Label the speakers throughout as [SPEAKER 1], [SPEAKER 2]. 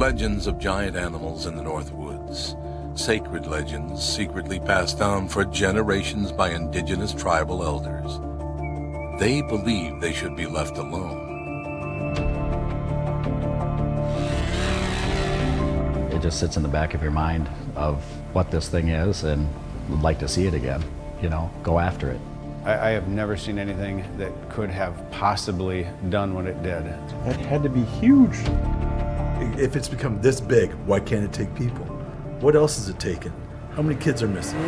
[SPEAKER 1] legends of giant animals in the North Woods. Sacred legends secretly passed down for generations by Indigenous tribal elders. They believe they should be left alone.
[SPEAKER 2] It just sits in the back of your mind of what this thing is and would like to see it again, you know, go after it.
[SPEAKER 3] I have never seen anything that could have possibly done what it did.
[SPEAKER 4] That had to be huge.
[SPEAKER 5] If it's become this big, why can't it take people? What else is it taking? How many kids are missing?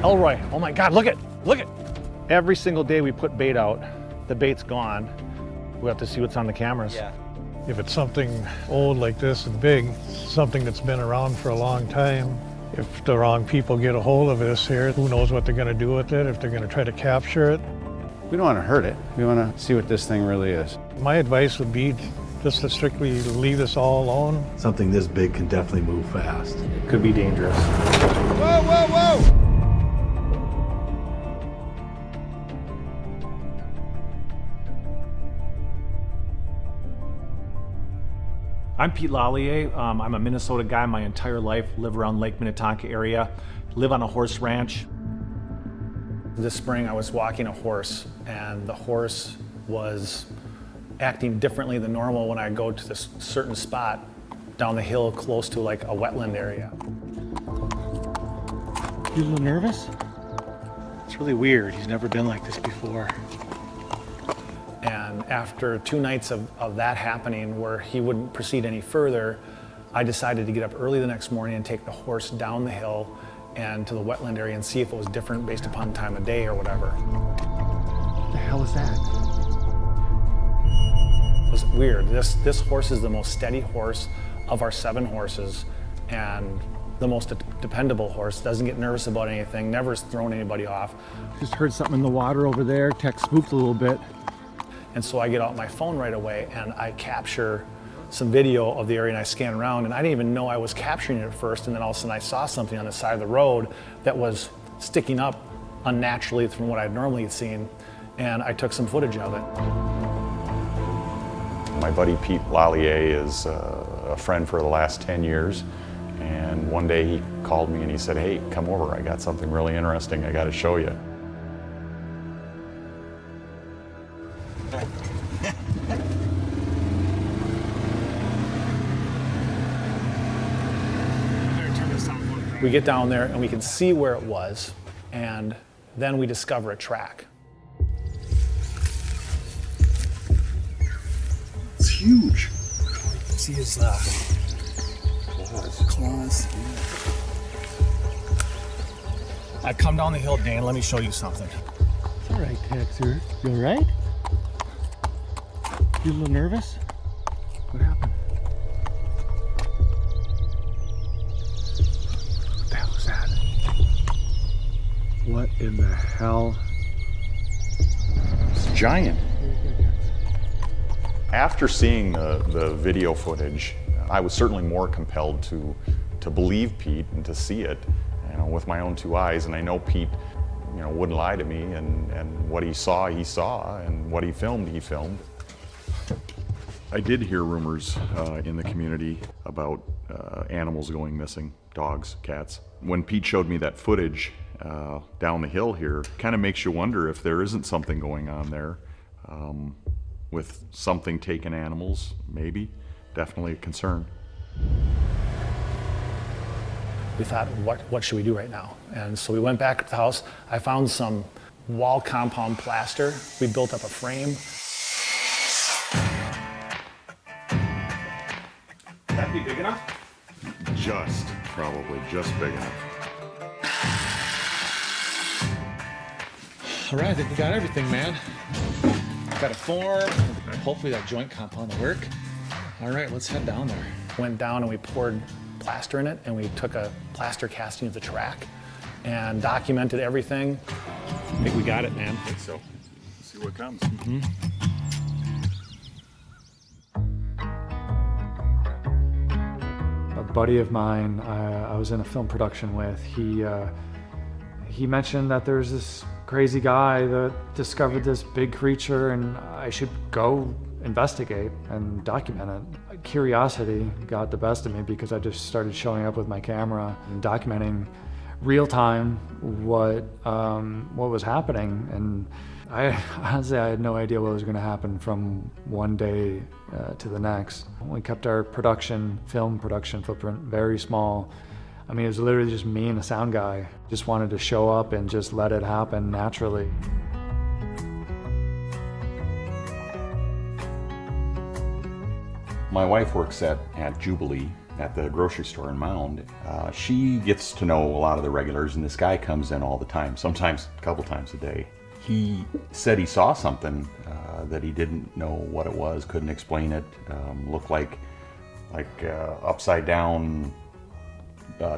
[SPEAKER 4] Elroy, oh my God, look it. Every single day we put bait out, the bait's gone. We have to see what's on the cameras.
[SPEAKER 6] Yeah.
[SPEAKER 7] If it's something old like this and big, something that's been around for a long time, if the wrong people get a hold of this here, who knows what they're going to do with it, if they're going to try to capture it.
[SPEAKER 3] We don't want to hurt it. We want to see what this thing really is.
[SPEAKER 7] My advice would be just to strictly leave this all alone.
[SPEAKER 5] Something this big can definitely move fast.
[SPEAKER 4] It could be dangerous.
[SPEAKER 6] Whoa, whoa, whoa!
[SPEAKER 8] I'm Pete Lallier. I'm a Minnesota guy my entire life, live around Lake Minnetonka area, live on a horse ranch.
[SPEAKER 4] This spring I was walking a horse and the horse was acting differently than normal when I go to this certain spot down the hill close to like a wetland area.
[SPEAKER 7] You a little nervous? It's really weird. He's never been like this before.
[SPEAKER 4] And after 2 nights of that happening where he wouldn't proceed any further, I decided to get up early the next morning and take the horse down the hill and to the wetland area and see if it was different based upon time of day or whatever.
[SPEAKER 7] What the hell is that?
[SPEAKER 4] It was weird. This horse is the most steady horse of our 7 horses and the most dependable horse. Doesn't get nervous about anything, never has thrown anybody off.
[SPEAKER 7] Just heard something in the water over there. Tech spooked a little bit.
[SPEAKER 4] And so I get out my phone right away and I capture some video of the area and I scan around, and I didn't even know I was capturing it at first, and then all of a sudden I saw something on the side of the road that was sticking up unnaturally from what I'd normally seen, and I took some footage of it.
[SPEAKER 9] My buddy Pete Lallier is a friend for the last 10 years, and one day he called me and he said, "Hey, come over, I got something really interesting I got to show you."
[SPEAKER 4] We get down there and we can see where it was, and then we discover a track.
[SPEAKER 5] It's huge.
[SPEAKER 6] See his claws.
[SPEAKER 4] I come down the hill, Dan, let me show you something.
[SPEAKER 7] It's all right, Tech, sir. You all right? You a little nervous? What happened? What the hell is that? What in the hell?
[SPEAKER 9] It's giant. After seeing the video footage, I was certainly more compelled to believe Pete and to see it, you know, with my own 2 eyes. And I know Pete, you know, wouldn't lie to me, and what he saw, and what he filmed. I did hear rumors in the community about animals going missing, dogs, cats. When Pete showed me that footage down the hill here, kind of makes you wonder if there isn't something going on there with something taking animals, maybe. Definitely a concern.
[SPEAKER 4] We thought, what should we do right now? And so we went back to the house. I found some wall compound plaster. We built up a frame.
[SPEAKER 8] That be big enough?
[SPEAKER 9] Probably just big enough.
[SPEAKER 6] All right, I think we got everything, man. Got a form. Hopefully that joint compound will work. All right, let's head down there.
[SPEAKER 4] Went down and we poured plaster in it, and we took a plaster casting of the track and documented everything.
[SPEAKER 6] I think we got it, man.
[SPEAKER 9] I think so. Let's see what comes.
[SPEAKER 10] A buddy of mine I was in a film production with, he mentioned that there's this crazy guy that discovered this big creature and I should go investigate and document it. Curiosity got the best of me because I just started showing up with my camera and documenting real time what was happening. And I honestly, I had no idea what was going to happen from one day to the next. We kept our film production footprint very small. I mean, it was literally just me and a sound guy. Just wanted to show up and just let it happen naturally.
[SPEAKER 9] My wife works at Jubilee at the grocery store in Mound. She gets to know a lot of the regulars, and this guy comes in all the time, sometimes a couple times a day. He said he saw something that he didn't know what it was, couldn't explain it. Looked like upside down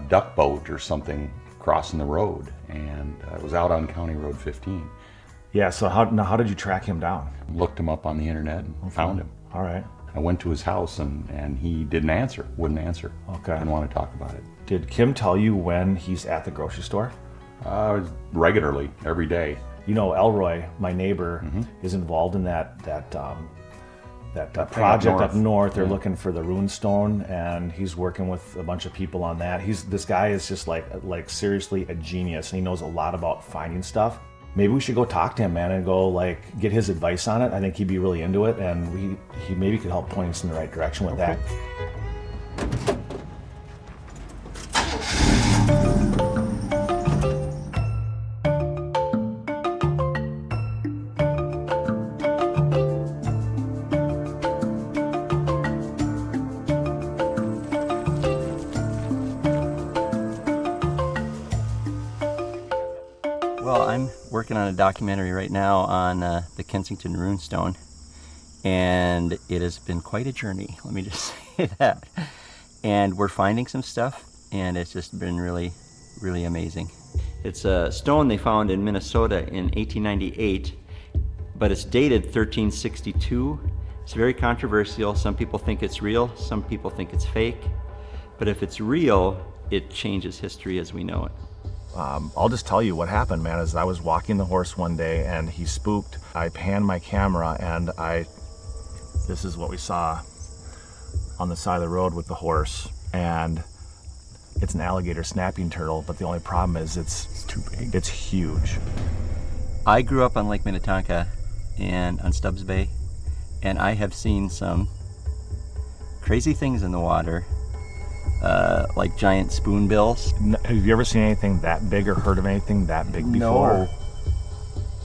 [SPEAKER 9] duck boat or something crossing the road, and it was out on County Road 15.
[SPEAKER 8] Yeah, so how did you track him down?
[SPEAKER 9] Looked him up on the internet and found him.
[SPEAKER 8] All right.
[SPEAKER 9] I went to his house and he wouldn't answer.
[SPEAKER 8] Okay.
[SPEAKER 9] Didn't want to talk about it.
[SPEAKER 8] Did Kim tell you when he's at the grocery store?
[SPEAKER 9] Regularly, every day.
[SPEAKER 8] You know, Elroy, my neighbor, is involved in that project up north. They're looking for the rune stone, and he's working with a bunch of people on that. This guy is just like seriously a genius, and he knows a lot about finding stuff. Maybe we should go talk to him, man, and go get his advice on it. I think he'd be really into it, and he maybe could help point us in the right direction with that.
[SPEAKER 11] Well, I'm working on a documentary right now on the Kensington runestone, and it has been quite a journey, let me just say that. And we're finding some stuff, and it's just been really, really amazing. It's a stone they found in Minnesota in 1898, but it's dated 1362. It's very controversial. Some people think it's real, some people think it's fake. But if it's real, it changes history as we know it.
[SPEAKER 8] I'll just tell you what happened, man, is I was walking the horse one day and he spooked. I panned my camera and this is what we saw on the side of the road with the horse. And it's an alligator snapping turtle, but the only problem is it's too big. It's huge.
[SPEAKER 11] I grew up on Lake Minnetonka and on Stubbs Bay, and I have seen some crazy things in the water. Like giant spoonbills.
[SPEAKER 8] Have you ever seen anything that big or heard of anything that big before?
[SPEAKER 11] No.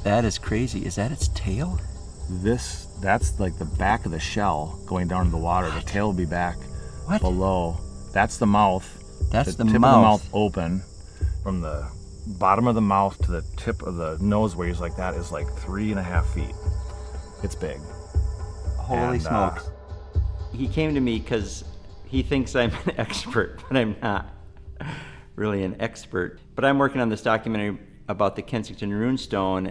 [SPEAKER 11] That is crazy. Is that its tail?
[SPEAKER 8] That's like the back of the shell going down in the water. The tail will be back below. That's the mouth.
[SPEAKER 11] That's the
[SPEAKER 8] tip of the
[SPEAKER 11] mouth.
[SPEAKER 8] mouth open. From the bottom of the mouth to the tip of the nose where he's like that is like 3.5 feet. It's big.
[SPEAKER 11] Holy smokes. He came to me because he thinks I'm an expert, but I'm not really an expert. But I'm working on this documentary about the Kensington runestone,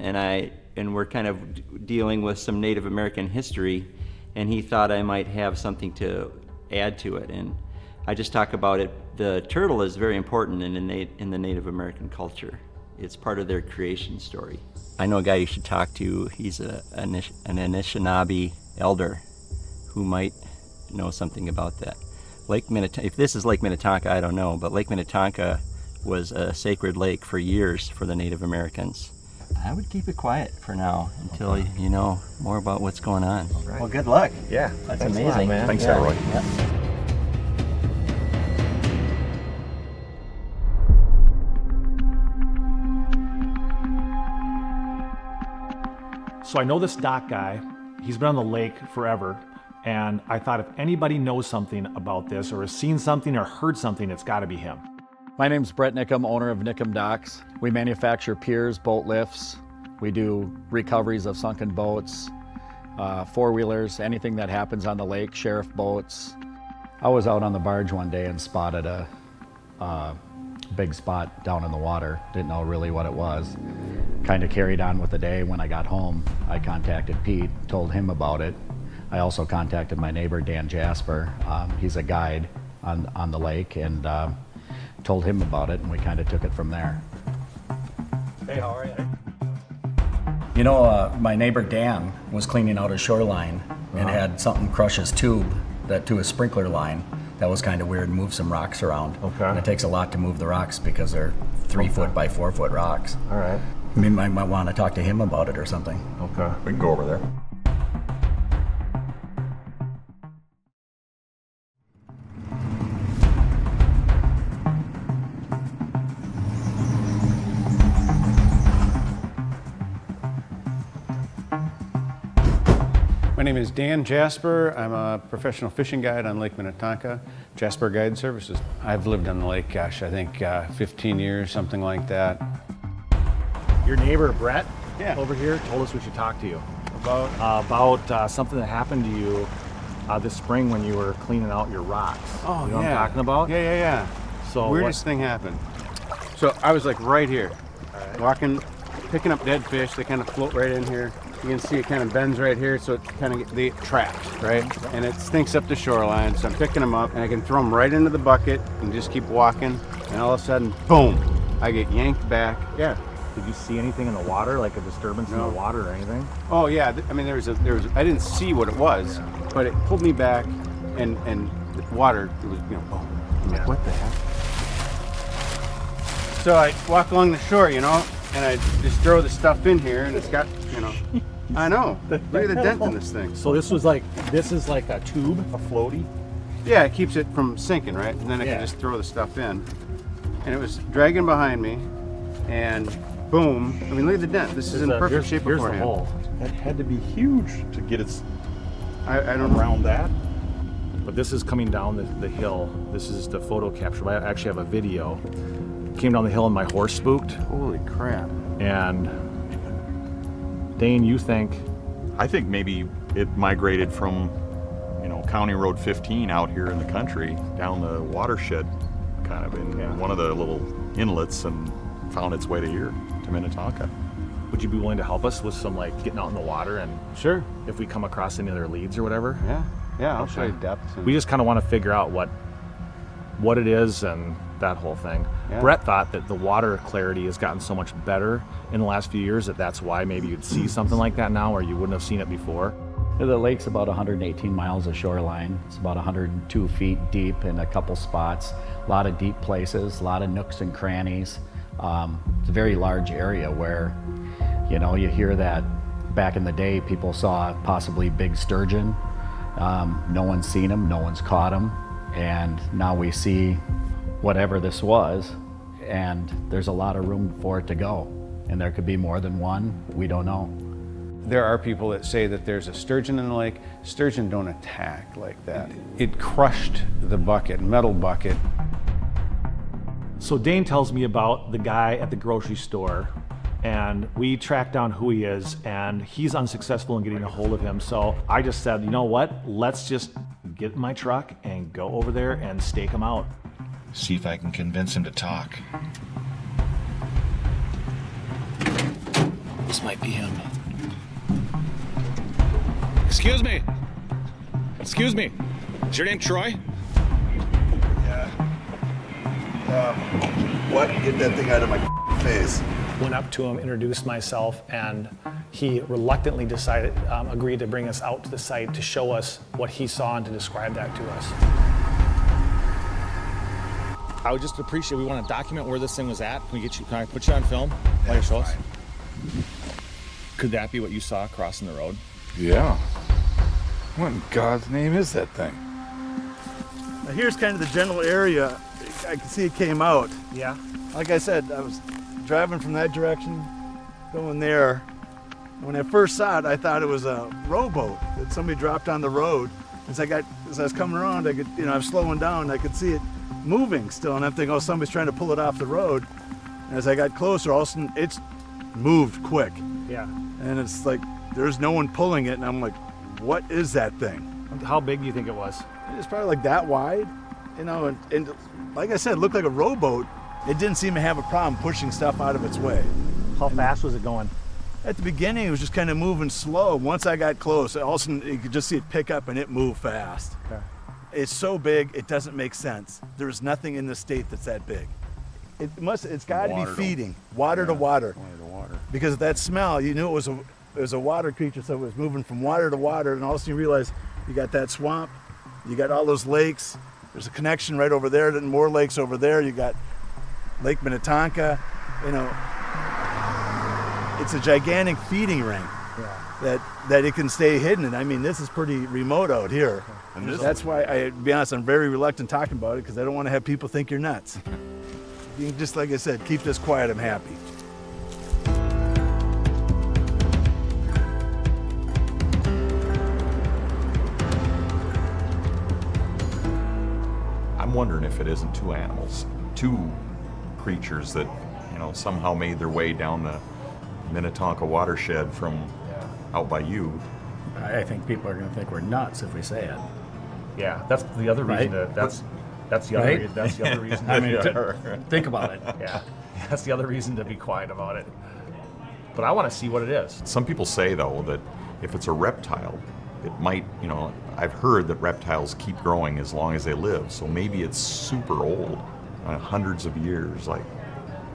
[SPEAKER 11] and we're kind of dealing with some Native American history, and he thought I might have something to add to it. And I just talk about it. The turtle is very important in the Native American culture. It's part of their creation story. I know a guy you should talk to. He's an Anishinaabe elder who might know something about that. If this is Lake Minnetonka, I don't know, but Lake Minnetonka was a sacred lake for years for the Native Americans. I would keep it quiet for now until you know more about what's going on.
[SPEAKER 8] Right.
[SPEAKER 11] Well, good luck.
[SPEAKER 8] Yeah,
[SPEAKER 11] that's
[SPEAKER 8] thanks
[SPEAKER 11] amazing.
[SPEAKER 8] a lot, man. Thanks, Elroy.
[SPEAKER 11] Yeah.
[SPEAKER 8] So I know this dock guy. He's been on the lake forever. And I thought if anybody knows something about this or has seen something or heard something, it's got to be him.
[SPEAKER 2] My name's Brett Nickum, owner of Nickum Docks. We manufacture piers, boat lifts. We do recoveries of sunken boats, four-wheelers, anything that happens on the lake, sheriff boats. I was out on the barge one day and spotted a big spot down in the water. Didn't know really what it was. Kind of carried on with the day. When I got home, I contacted Pete, told him about it. I also contacted my neighbor, Dan Jasper. He's a guide on the lake, and told him about it, and we kind of took it from there.
[SPEAKER 8] Hey, how are you?
[SPEAKER 2] You know, my neighbor Dan was cleaning out a shoreline and had something crush his tube to his sprinkler line. That was kind of weird, move some rocks around.
[SPEAKER 8] Okay.
[SPEAKER 2] And it takes a lot to move the rocks because they're 3 foot by 4 foot rocks.
[SPEAKER 8] All right.
[SPEAKER 2] I mean, I might want to talk to him about it or something.
[SPEAKER 8] Okay. We can go over there.
[SPEAKER 3] My name is Dan Jasper. I'm a professional fishing guide on Lake Minnetonka, Jasper Guide Services. I've lived on the lake, gosh, I think 15 years, something like that.
[SPEAKER 12] Your neighbor, Brett,
[SPEAKER 3] over
[SPEAKER 12] here, told us we should talk to you about something that happened to you this spring when you were cleaning out your rocks.
[SPEAKER 3] Oh,
[SPEAKER 12] you know what I'm talking about?
[SPEAKER 3] Yeah.
[SPEAKER 12] So
[SPEAKER 3] Weirdest thing happened. So I was like right here, walking, picking up dead fish. They kind of float right in here. You can see it kind of bends right here, so it kind of they get trapped, right? And it stinks up the shoreline, so I'm picking them up, and I can throw them right into the bucket and just keep walking, and all of a sudden, boom, I get yanked back. Yeah.
[SPEAKER 12] Did you see anything in the water, like a disturbance in the water or anything?
[SPEAKER 3] Oh yeah, I mean there was I didn't see what it was, but it pulled me back, and the water, it was, boom. I'm like, what the heck? So I walk along the shore, and I just throw the stuff in here, and it's got, I know. Look at the dent in this thing.
[SPEAKER 12] So this is like a tube, a floaty?
[SPEAKER 3] Yeah, it keeps it from sinking, right? And then I can just throw the stuff in. And it was dragging behind me, and boom. I mean, look at the dent. This is in perfect shape beforehand.
[SPEAKER 12] Here's the hole.
[SPEAKER 5] That had to be huge to get its
[SPEAKER 3] I don't know.
[SPEAKER 5] around that.
[SPEAKER 12] But this is coming down the hill. This is the photo capture. I actually have a video. Came down the hill and my horse spooked.
[SPEAKER 3] Holy crap.
[SPEAKER 12] And Dane, you think?
[SPEAKER 9] I think maybe it migrated from, County Road 15 out here in the country down the watershed, kind of in one of the little inlets, and found its way to here, to Minnetonka.
[SPEAKER 12] Would you be willing to help us with some getting out in the water and
[SPEAKER 3] Sure.
[SPEAKER 12] if we come across any other leads or whatever?
[SPEAKER 3] Yeah, I'll show you depth.
[SPEAKER 12] We just kind of want to figure out what it is and that whole thing.
[SPEAKER 3] Yeah.
[SPEAKER 12] Brett thought that the water clarity has gotten so much better in the last few years that's why maybe you'd see something like that now, or you wouldn't have seen it before.
[SPEAKER 2] The lake's about 118 miles of shoreline. It's about 102 feet deep in a couple spots. A lot of deep places, a lot of nooks and crannies. It's a very large area where, you hear that back in the day people saw possibly big sturgeon. No one's seen them, no one's caught them. And now we see whatever this was, and there's a lot of room for it to go. And there could be more than one, we don't know.
[SPEAKER 3] There are people that say that there's a sturgeon in the lake. Sturgeon don't attack like that. It crushed the bucket, metal bucket.
[SPEAKER 12] So Dane tells me about the guy at the grocery store, and we track down who he is, and he's unsuccessful in getting a hold of him. So I just said, you know what? Let's just get in my truck and go over there and stake him out.
[SPEAKER 8] See if I can convince him to talk.
[SPEAKER 12] This might be him. Excuse me. Excuse me. Is your name Troy?
[SPEAKER 5] What? Get that thing out of my face.
[SPEAKER 4] Went up to him, introduced myself, and he reluctantly agreed to bring us out to the site to show us what he saw and to describe that to us.
[SPEAKER 12] I would just appreciate, we want to document where this thing was at. Can I put you on film while you show us? Could that be what you saw crossing the road?
[SPEAKER 5] Yeah. What in God's name is that thing?
[SPEAKER 13] Now here's kind of the general area. I can see it came out.
[SPEAKER 4] Yeah.
[SPEAKER 13] Like I said, I was driving from that direction, going there. When I first saw it, I thought it was a rowboat that somebody dropped on the road. As I was coming around, I was slowing down, I could see it moving still, and I'm thinking, oh, somebody's trying to pull it off the road. And as I got closer, all of a sudden, it's moved quick.
[SPEAKER 4] Yeah.
[SPEAKER 13] And it's like, there's no one pulling it, and I'm like, what is that thing?
[SPEAKER 12] How big do you think it was?
[SPEAKER 13] It's probably like that wide, and like I said, it looked like a rowboat. It didn't seem to have a problem pushing stuff out of its way.
[SPEAKER 12] How fast was it going?
[SPEAKER 13] At the beginning, it was just kind of moving slow. Once I got close, all of a sudden, you could just see it pick up and it moved fast.
[SPEAKER 12] Okay.
[SPEAKER 13] It's so big, it doesn't make sense. There's nothing in the state that's that big. It's got to be feeding water to water.
[SPEAKER 9] Water to water.
[SPEAKER 13] Because of that smell, you knew it was was a water creature, so it was moving from water to water, and all of a sudden you realize you got that swamp, you got all those lakes, there's a connection right over there, then more lakes over there, you got Lake Minnetonka, you know. It's a gigantic feeding ring that it can stay hidden, and I mean, this is pretty remote out here. And that's why, to be honest, I'm very reluctant talking about it, because I don't want to have people think you're nuts. You can just, like I said, keep this quiet, I'm happy.
[SPEAKER 9] I'm wondering if it isn't two animals, two creatures that, you know, somehow made their way down the Minnetonka watershed from out by you.
[SPEAKER 2] I think people are going to think we're nuts if we say it.
[SPEAKER 12] Yeah, that's the other reason
[SPEAKER 2] Right?
[SPEAKER 12] that's the other
[SPEAKER 2] Right?
[SPEAKER 12] that's the other reason.
[SPEAKER 2] I mean, think about it.
[SPEAKER 12] Yeah, that's the other reason to be quiet about it. But I want to see what it is.
[SPEAKER 9] Some people say, though, that if it's a reptile, it might, you know, I've heard that reptiles keep growing as long as they live, so maybe it's super old, hundreds of years, like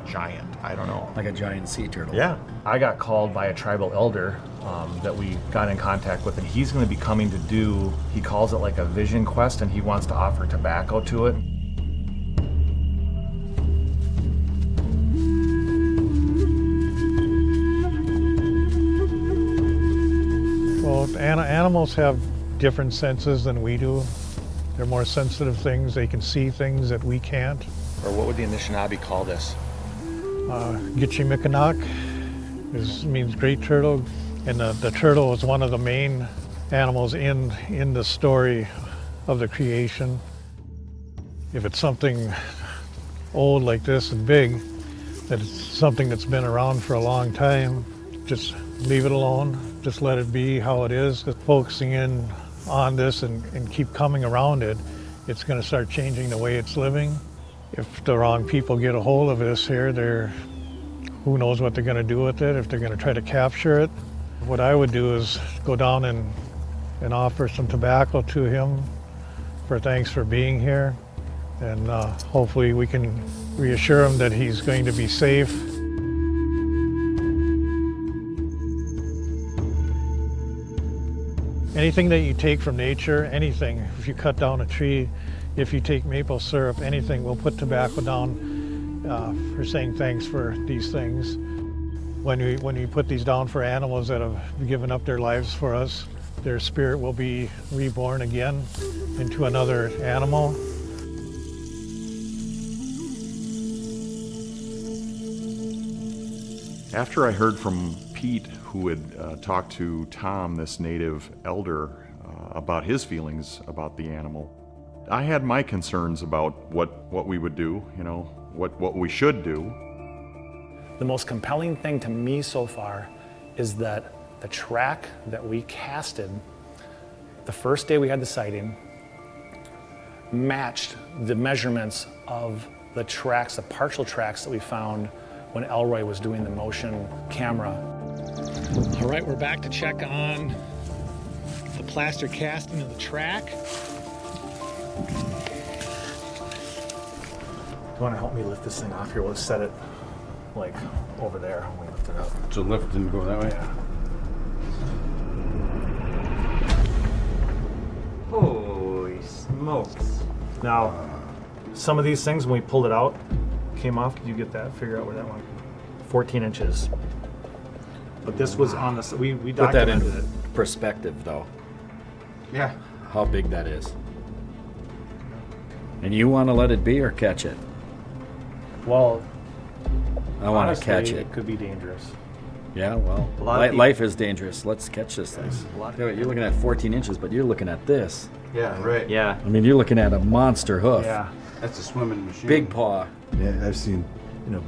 [SPEAKER 9] giant, I don't know.
[SPEAKER 2] Like a giant sea turtle.
[SPEAKER 12] Yeah. I got called by a tribal elder that we got in contact with, and he's going to be coming to do, he calls it like a vision quest, and he wants to offer tobacco to it.
[SPEAKER 7] Well, animals have different senses than we do. They're more sensitive things. They can see things that we can't.
[SPEAKER 12] Or what would the Anishinaabe call this?
[SPEAKER 7] Gitchimikanak means great turtle, and the turtle is one of the main animals in the story of the creation. If it's something old like this and big, that it's something that's been around for a long time, just leave it alone. Just let it be how it is. Focusing in on this and keep coming around it, it's going to start changing the way it's living. If the wrong people get a hold of this here, who knows what they're going to do with it, if they're going to try to capture it. What I would do is go down and offer some tobacco to him for thanks for being here. And hopefully we can reassure him that he's going to be safe. Anything that you take from nature, anything, if you cut down a tree, if you take maple syrup, anything, we'll put tobacco down for saying thanks for these things. When we put these down for animals that have given up their lives for us, their spirit will be reborn again into another animal.
[SPEAKER 9] After I heard from Pete, who had talked to Tom, this native elder, about his feelings about the animal, I had my concerns about what we would do, you know, what we should do.
[SPEAKER 4] The most compelling thing to me so far is that the track that we casted the first day we had the sighting matched the measurements of the tracks, the partial tracks that we found when Elroy was doing the motion camera.
[SPEAKER 6] All right, we're back to check on the plaster casting of the track.
[SPEAKER 12] You want to help me lift this thing off here? We'll set it like over there when we lift it up.
[SPEAKER 3] So lift didn't go that way?
[SPEAKER 12] Yeah.
[SPEAKER 11] Holy smokes.
[SPEAKER 12] Now, some of these things, when we pulled it out, came off. Could you get that? Figure out where that one? 14 inches. But this was on the, we
[SPEAKER 2] Put that
[SPEAKER 12] documented
[SPEAKER 2] in
[SPEAKER 12] it.
[SPEAKER 2] perspective, though.
[SPEAKER 3] Yeah.
[SPEAKER 2] How big that is. And you want to let it be or catch it?
[SPEAKER 12] Well,
[SPEAKER 2] I want
[SPEAKER 12] honestly,
[SPEAKER 2] to catch it.
[SPEAKER 12] It could be dangerous.
[SPEAKER 2] Yeah, well, life is dangerous. Let's catch this thing. You're looking at 14 inches, but you're looking at this.
[SPEAKER 3] Yeah, right.
[SPEAKER 11] Yeah.
[SPEAKER 2] I mean, you're looking at a monster hoof.
[SPEAKER 12] Yeah.
[SPEAKER 3] That's a swimming machine.
[SPEAKER 2] Big paw.
[SPEAKER 5] Yeah, I've seen,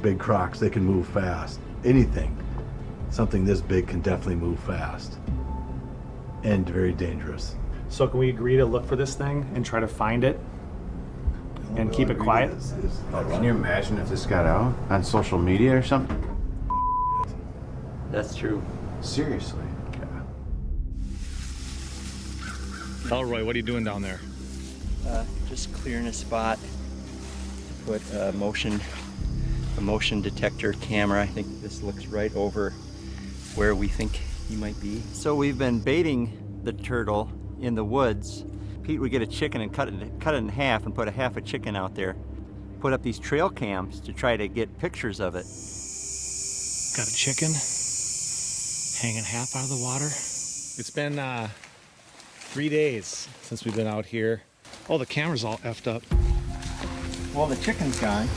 [SPEAKER 5] big crocs. They can move fast. Anything, something this big can definitely move fast, and very dangerous.
[SPEAKER 12] So can we agree to look for this thing and try to find it and keep it quiet?
[SPEAKER 3] Can you imagine if this got out on social media or something?
[SPEAKER 11] That's true.
[SPEAKER 3] Seriously.
[SPEAKER 6] Elroy, what are you doing down there?
[SPEAKER 11] Just clearing a spot to put a motion detector camera. I think this looks right over where we think You might be. So we've been baiting the turtle in the woods. Pete would get a chicken and cut it in half and put a half a chicken out there. Put up these trail cams to try to get pictures of it.
[SPEAKER 6] Got a chicken hanging half out of the water. It's been 3 days since we've been out here. Oh, the camera's all effed up.
[SPEAKER 11] Well, the chicken's gone.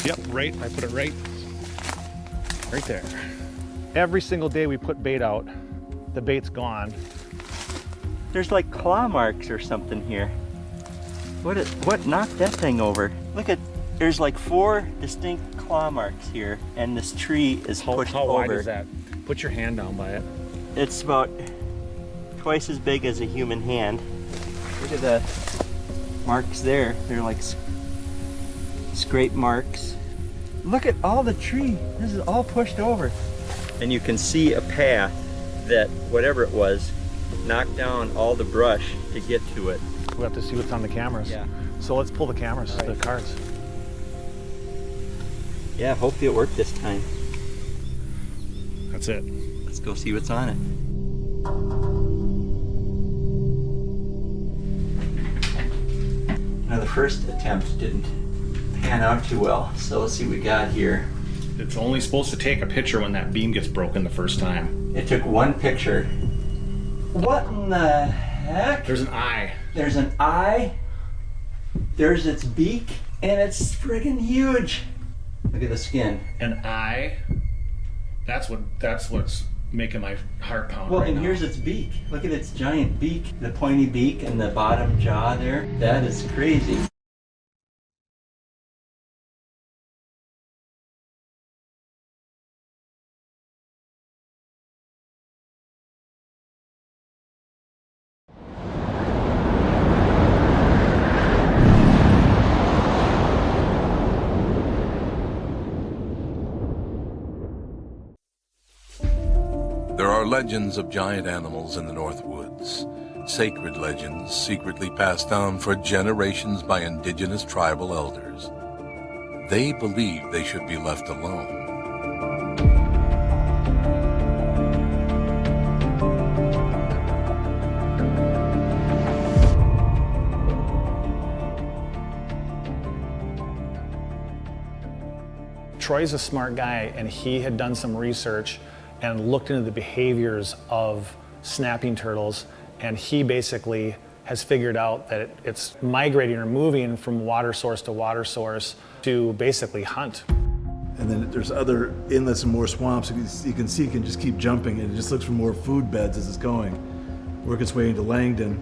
[SPEAKER 6] Yep, right. I put it right there.
[SPEAKER 12] Every single day we put bait out, the bait's gone.
[SPEAKER 11] There's like claw marks or something here. What knocked that thing over? Look at, there's like 4 distinct claw marks here, and this tree is pushed
[SPEAKER 6] How
[SPEAKER 11] over.
[SPEAKER 6] wide is that? Put your hand down by it.
[SPEAKER 11] It's about twice as big as a human hand. Look at the marks there. They're like scrape marks. Look at all the tree. This is all pushed over. And you can see a path that whatever it was knocked down all the brush to get to it.
[SPEAKER 12] We have to see what's on the cameras.
[SPEAKER 11] Yeah.
[SPEAKER 12] So let's pull the cameras, the cards.
[SPEAKER 11] Yeah, hopefully it worked this time.
[SPEAKER 6] That's it.
[SPEAKER 11] Let's go see what's on it. Now the first attempt didn't pan out too well, so let's see what we got here.
[SPEAKER 6] It's only supposed to take a picture when that beam gets broken the first time.
[SPEAKER 11] It took one picture. What in the heck?
[SPEAKER 6] There's an eye.
[SPEAKER 11] There's an eye. There's its beak, and it's friggin' huge. Look at the skin.
[SPEAKER 6] An eye. That's what's making my heart pound.
[SPEAKER 11] Well,
[SPEAKER 6] right
[SPEAKER 11] and
[SPEAKER 6] now.
[SPEAKER 11] here's its beak. Look at its giant beak, the pointy beak and the bottom jaw there. That is crazy.
[SPEAKER 1] There are legends of giant animals in the North Woods, sacred legends secretly passed down for generations by Indigenous tribal elders. They believe they should be left alone.
[SPEAKER 4] Troy's a smart guy, and he had done some research and looked into the behaviors of snapping turtles, and he basically has figured out that it's migrating or moving from water source to water source to basically hunt.
[SPEAKER 5] And then there's other inlets and more swamps. You can see it can just keep jumping, and it just looks for more food beds as it's going. Work its way into Langdon,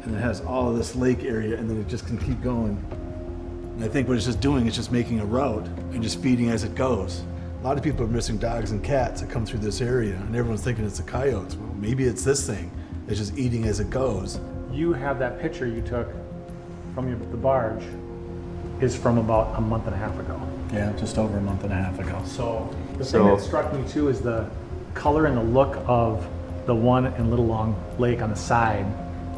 [SPEAKER 5] and it has all of this lake area, and then it just can keep going. And I think what it's just doing is just making a route and just feeding as it goes. A lot of people are missing dogs and cats that come through this area, and everyone's thinking it's the coyotes. Well, maybe it's this thing. It's just eating as it goes.
[SPEAKER 12] You have that picture you took from the barge is from about a month and a half ago.
[SPEAKER 2] Yeah, just over a month and a half ago.
[SPEAKER 12] So the thing that struck me too is the color and the look of the one in Little Long Lake on the side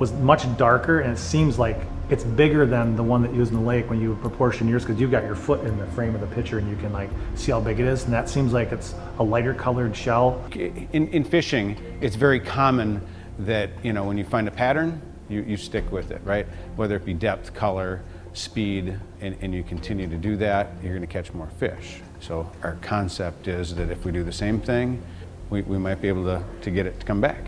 [SPEAKER 12] was much darker, and it seems like it's bigger than the one that you use in the lake when you proportion yours, because you've got your foot in the frame of the picture and you can like see how big it is, and that seems like it's a lighter colored shell.
[SPEAKER 3] In fishing, it's very common that, when you find a pattern, you stick with it, right? Whether it be depth, color, speed, and you continue to do that, you're going to catch more fish. So our concept is that if we do the same thing, we might be able to get it to come back.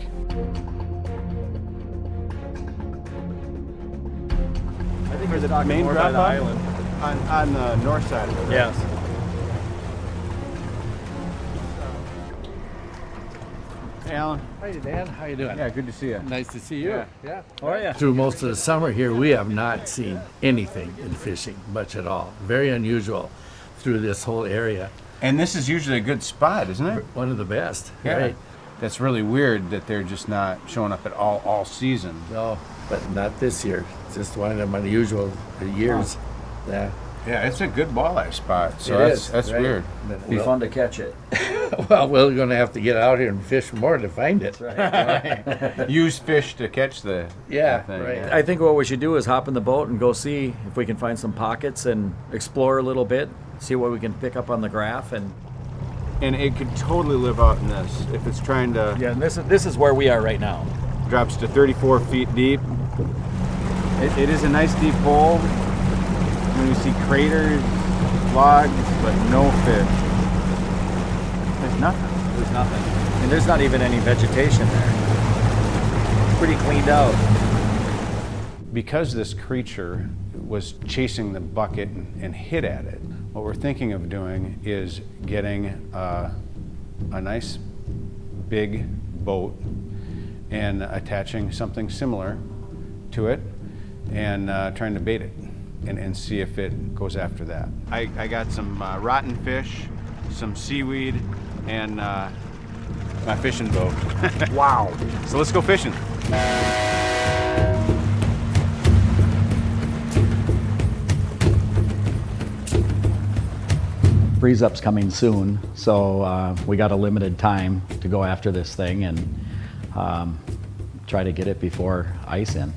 [SPEAKER 12] I think there's a
[SPEAKER 3] Main
[SPEAKER 12] more by the
[SPEAKER 3] drop-off?
[SPEAKER 12] island.
[SPEAKER 3] On the north side of it.
[SPEAKER 12] Yes.
[SPEAKER 3] Hey, Alan.
[SPEAKER 14] Hi, Dan. How you doing?
[SPEAKER 3] Yeah, good to see you.
[SPEAKER 14] Nice to see you.
[SPEAKER 3] Yeah.
[SPEAKER 14] How are you? Through most of the summer here, we have not seen anything in fishing, much at all. Very unusual through this whole area.
[SPEAKER 3] And this is usually a good spot, isn't it?
[SPEAKER 14] One of the best.
[SPEAKER 3] Yeah.
[SPEAKER 14] Right.
[SPEAKER 3] That's really weird that they're just not showing up at all season.
[SPEAKER 14] No, but not this year. It's just one of them unusual years. Yeah.
[SPEAKER 3] Yeah, it's a good walleye spot. So
[SPEAKER 14] It
[SPEAKER 3] that's
[SPEAKER 14] is,
[SPEAKER 3] that's
[SPEAKER 14] right?
[SPEAKER 3] weird.
[SPEAKER 2] Be fun to catch it.
[SPEAKER 14] Well, we're going to have to get out here and fish more to find it.
[SPEAKER 3] Use fish to catch the
[SPEAKER 14] Yeah,
[SPEAKER 3] thing.
[SPEAKER 14] right.
[SPEAKER 2] I think what we should do is hop in the boat and go see if we can find some pockets and explore a little bit, see what we can pick up on the graph. And
[SPEAKER 3] And it could totally live out in this if it's trying to.
[SPEAKER 2] Yeah, and this is where we are right now.
[SPEAKER 3] Drops to 34 feet deep. It is a nice deep hole. And you see craters, logs, but no fish. There's nothing.
[SPEAKER 2] There's nothing. And there's not even any vegetation there. Pretty cleaned out.
[SPEAKER 3] Because this creature was chasing the bucket and hit at it, what we're thinking of doing is getting a nice big boat and attaching something similar to it and trying to bait it and see if it goes after that. I got some rotten fish, some seaweed, and my fishing boat.
[SPEAKER 4] Wow.
[SPEAKER 3] So let's go fishing.
[SPEAKER 2] Freeze up's coming soon, so we got a limited time to go after this thing and try to get it before ice in.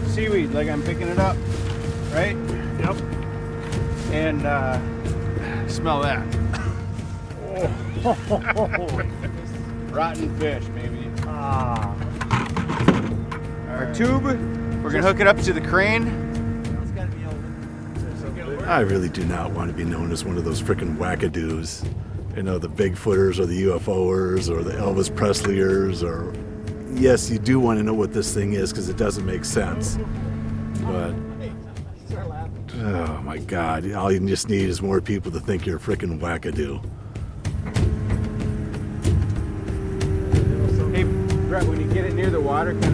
[SPEAKER 3] Seaweed, like I'm picking it up, right?
[SPEAKER 4] Yep.
[SPEAKER 3] And smell that. Rotten fish, baby.
[SPEAKER 4] Ah.
[SPEAKER 3] Our tube, we're gonna hook it up to the crane.
[SPEAKER 5] I really do not want to be known as one of those frickin' wackadoos. You know, the Bigfooters or the UFOers or the Elvis Presleyers or... Yes, you do want to know what this thing is because it doesn't make sense. But... Oh my God, all you just need is more people to think you're a frickin' wackadoo.
[SPEAKER 3] Hey, Brett, when you get it near the water, kind of...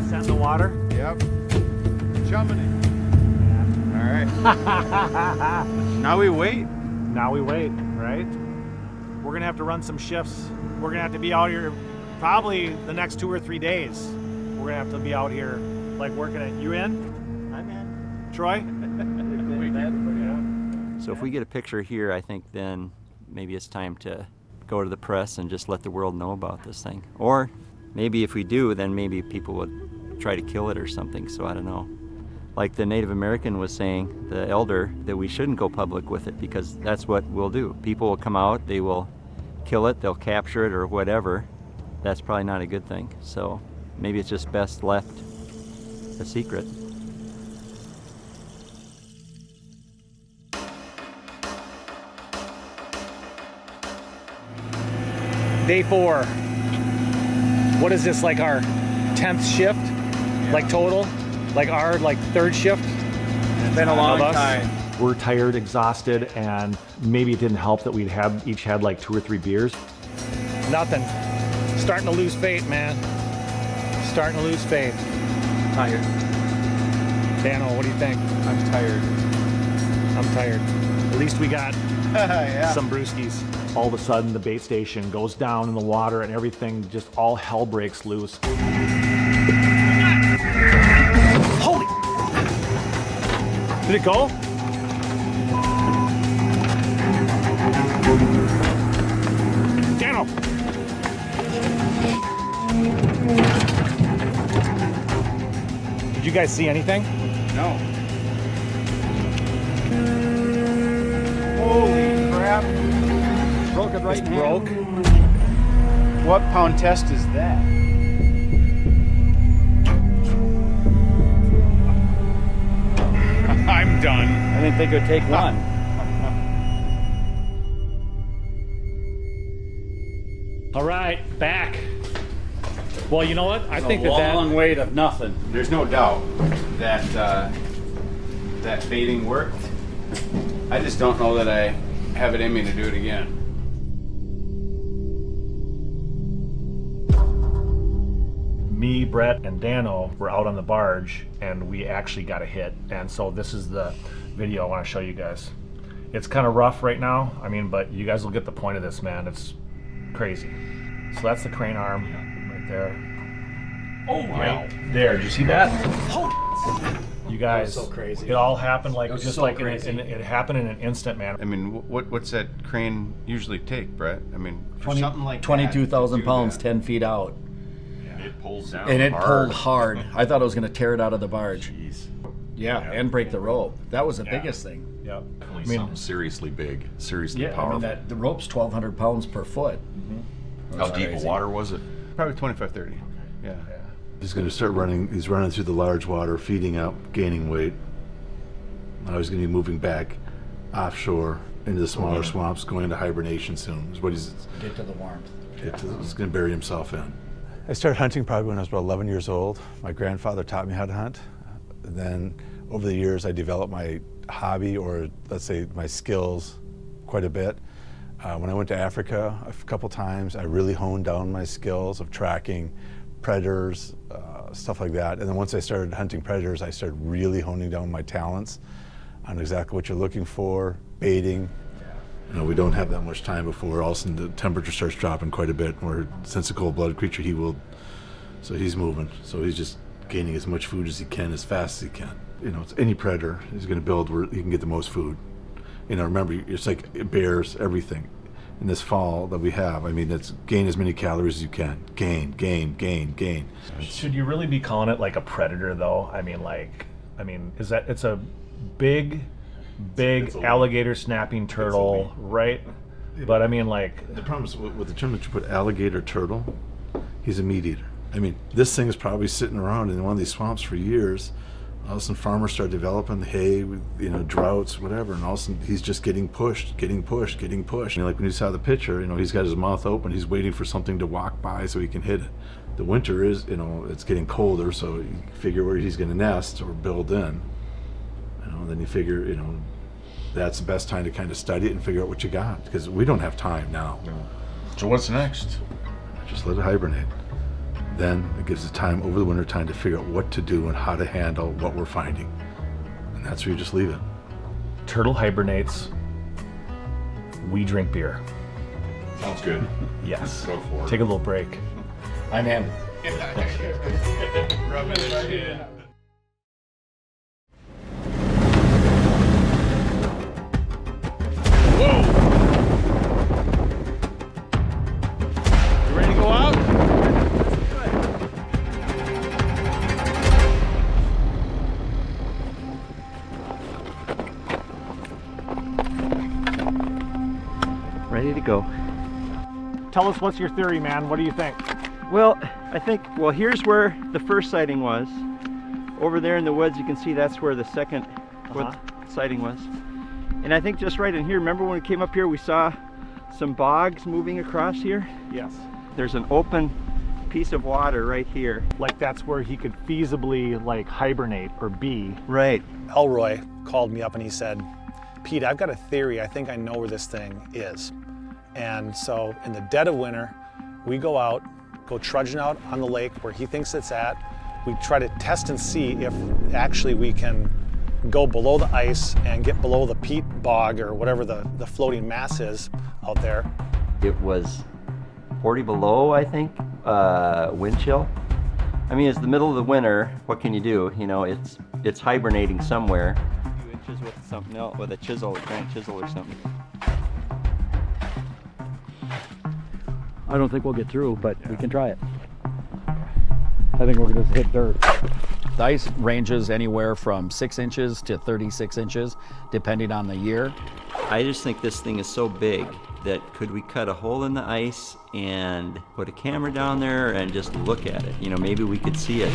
[SPEAKER 4] Set in the water?
[SPEAKER 3] Yep. Chumming it. All right. Now we wait.
[SPEAKER 4] Now we wait, right? We're gonna have to run some shifts. We're gonna have to be out here probably the next 2 or 3 days. We're gonna have to be out here like working it. You in?
[SPEAKER 11] I'm in.
[SPEAKER 4] Troy?
[SPEAKER 11] So if we get a picture here, I think then maybe it's time to go to the press and just let the world know about this thing. Or maybe if we do, then maybe people would try to kill it or something, so I don't know. Like the Native American was saying, the elder, that we shouldn't go public with it because that's what we'll do. People will come out, they will kill it, they'll capture it or whatever. That's probably not a good thing. So maybe it's just best left a secret.
[SPEAKER 4] Day 4. What is this, like our 10th shift? Yeah. Like total? Like our third shift?
[SPEAKER 3] It's been a long time.
[SPEAKER 12] We're tired, exhausted, and maybe it didn't help that we'd each had like 2 or 3 beers.
[SPEAKER 4] Nothing. Starting to lose faith, man. Starting to lose faith.
[SPEAKER 3] Tired.
[SPEAKER 4] Dano, what do you think?
[SPEAKER 3] I'm tired.
[SPEAKER 4] I'm tired. At least we got
[SPEAKER 3] yeah.
[SPEAKER 4] some brewskis.
[SPEAKER 12] All of a sudden, the bait station goes down in the water and everything, just all hell breaks loose.
[SPEAKER 4] Holy! Did it go? Dano! Did you guys see anything?
[SPEAKER 3] No. Holy crap. Broke it right in half.
[SPEAKER 4] Broke.
[SPEAKER 3] What pound test is that? I'm done.
[SPEAKER 2] I didn't think it would take one.
[SPEAKER 4] All right, back. Well, you know what? I think
[SPEAKER 2] a long wait of nothing.
[SPEAKER 3] There's no doubt that that baiting worked. I just don't know that I have it in me to do it again.
[SPEAKER 12] Me, Brett, and Dano were out on the barge, and we actually got a hit. And so this is the video I want to show you guys. It's kind of rough right now, but you guys will get the point of this, man. It's crazy. So that's the crane arm right there.
[SPEAKER 4] Oh, wow.
[SPEAKER 12] There, did you see that? You guys,
[SPEAKER 2] so crazy.
[SPEAKER 12] It all happened like
[SPEAKER 2] It was
[SPEAKER 12] just
[SPEAKER 2] so
[SPEAKER 12] like
[SPEAKER 2] crazy.
[SPEAKER 12] it happened in an instant, man.
[SPEAKER 3] I mean, what's that crane usually take, Brett? I mean, for
[SPEAKER 2] 20
[SPEAKER 3] something like
[SPEAKER 2] 22,000
[SPEAKER 3] that,
[SPEAKER 2] pounds, 10 feet out.
[SPEAKER 9] It pulls down
[SPEAKER 2] And it
[SPEAKER 9] hard.
[SPEAKER 2] pulled hard. I thought it was going to tear it out of the barge. Yeah, and break the rope. That was the biggest thing.
[SPEAKER 12] Yep.
[SPEAKER 9] Definitely something seriously big, seriously
[SPEAKER 2] Yeah,
[SPEAKER 9] powerful.
[SPEAKER 2] I mean, the rope's 1,200 pounds per foot.
[SPEAKER 9] How deep of water was it?
[SPEAKER 3] Probably 25, 30. Yeah.
[SPEAKER 5] He's going to start running. He's running through the large water, feeding up, gaining weight. Now he's going to be moving back offshore into the smaller swamps, going into hibernation soon. Is what he's.
[SPEAKER 2] Get to the warmth.
[SPEAKER 5] He's going to bury himself in.
[SPEAKER 13] I started hunting probably when I was about 11 years old. My grandfather taught me how to hunt. Then over the years, I developed my hobby, or let's say my skills, quite a bit. When I went to Africa a couple times, I really honed down my skills of tracking predators, stuff like that. And then once I started hunting predators, I started really honing down my talents on exactly what you're looking for, baiting.
[SPEAKER 5] You know, we don't have that much time before all of a sudden the temperature starts dropping quite a bit. Where since a cold-blooded creature, so he's moving. So he's just gaining as much food as he can, as fast as he can. You know, it's any predator is going to build where he can get the most food. You know, remember, it's like bears, everything. In this fall that we have, I mean, it's gain as many calories as you can. Gain.
[SPEAKER 12] Should you really be calling it like a predator, though? I mean, is that it's a big alligator snapping turtle, right? But I mean, like,
[SPEAKER 5] the problem is with the term that you put alligator turtle, he's a meat eater. I mean, this thing is probably sitting around in one of these swamps for years. All of a sudden, farmers start developing hay with, you know, droughts, whatever, and all of a sudden he's just getting pushed. And like when you saw the picture, you know, he's got his mouth open, he's waiting for something to walk by so he can hit it. The winter is, you know, it's getting colder, so you figure where he's going to nest or build in. You know, then you figure, you know, that's the best time to kind of study it and figure out what you got, because we don't have time now.
[SPEAKER 9] So what's next?
[SPEAKER 5] Just let it hibernate. Then it gives us time over the winter time to figure out what to do and how to handle what we're finding. And that's where you just leave it.
[SPEAKER 12] turtle hibernates. We drink beer.
[SPEAKER 9] Sounds good.
[SPEAKER 12] Yes.
[SPEAKER 9] Go for it.
[SPEAKER 12] Take a little break.
[SPEAKER 2] I'm in.
[SPEAKER 9] Rub it right in.
[SPEAKER 3] You ready to go out?
[SPEAKER 11] Ready to go.
[SPEAKER 12] Tell us, what's your theory, man? What do you think?
[SPEAKER 11] Well, I think, here's where the first sighting was. Over there in the woods, you can see that's where the second sighting was. And I think just right in here, remember when we came up here, we saw some bogs moving across here?
[SPEAKER 12] Yes.
[SPEAKER 11] There's an open piece of water right here.
[SPEAKER 12] Like that's where he could feasibly like hibernate or be.
[SPEAKER 11] Right.
[SPEAKER 4] Elroy called me up and he said, Pete, I've got a theory. I think I know where this thing is. And so in the dead of winter, we go out, go trudging out on the lake where he thinks it's at. We try to test and see if actually we can go below the ice and get below the peat bog or whatever the floating mass is out there.
[SPEAKER 11] It was 40 below, I think, wind chill. I mean, it's the middle of the winter. What can you do? You know, it's hibernating somewhere. A few inches with something else, with a chisel, a giant chisel or something.
[SPEAKER 2] I don't think we'll get through, but we can try it. I think we're gonna hit dirt. The ice ranges anywhere from 6 inches to 36 inches, depending on the year.
[SPEAKER 11] I just think this thing is so big that could we cut a hole in the ice and put a camera down there and just look at it? You know, maybe we could see it.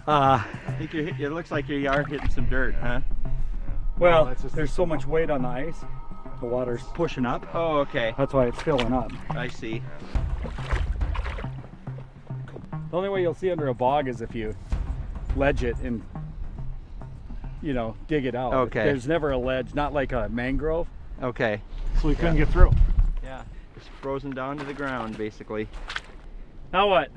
[SPEAKER 11] I think it looks like you are hitting some dirt, huh?
[SPEAKER 15] Well, there's so much weight on the ice, the water's pushing up.
[SPEAKER 11] Oh, okay.
[SPEAKER 15] That's why it's filling up.
[SPEAKER 11] I see.
[SPEAKER 15] The only way you'll see under a bog is if you ledge it and, you know, dig it out.
[SPEAKER 11] Okay.
[SPEAKER 15] There's never a ledge, not like a mangrove.
[SPEAKER 11] Okay.
[SPEAKER 12] So we couldn't get through.
[SPEAKER 11] Yeah, it's frozen down to the ground, basically.
[SPEAKER 15] Now what?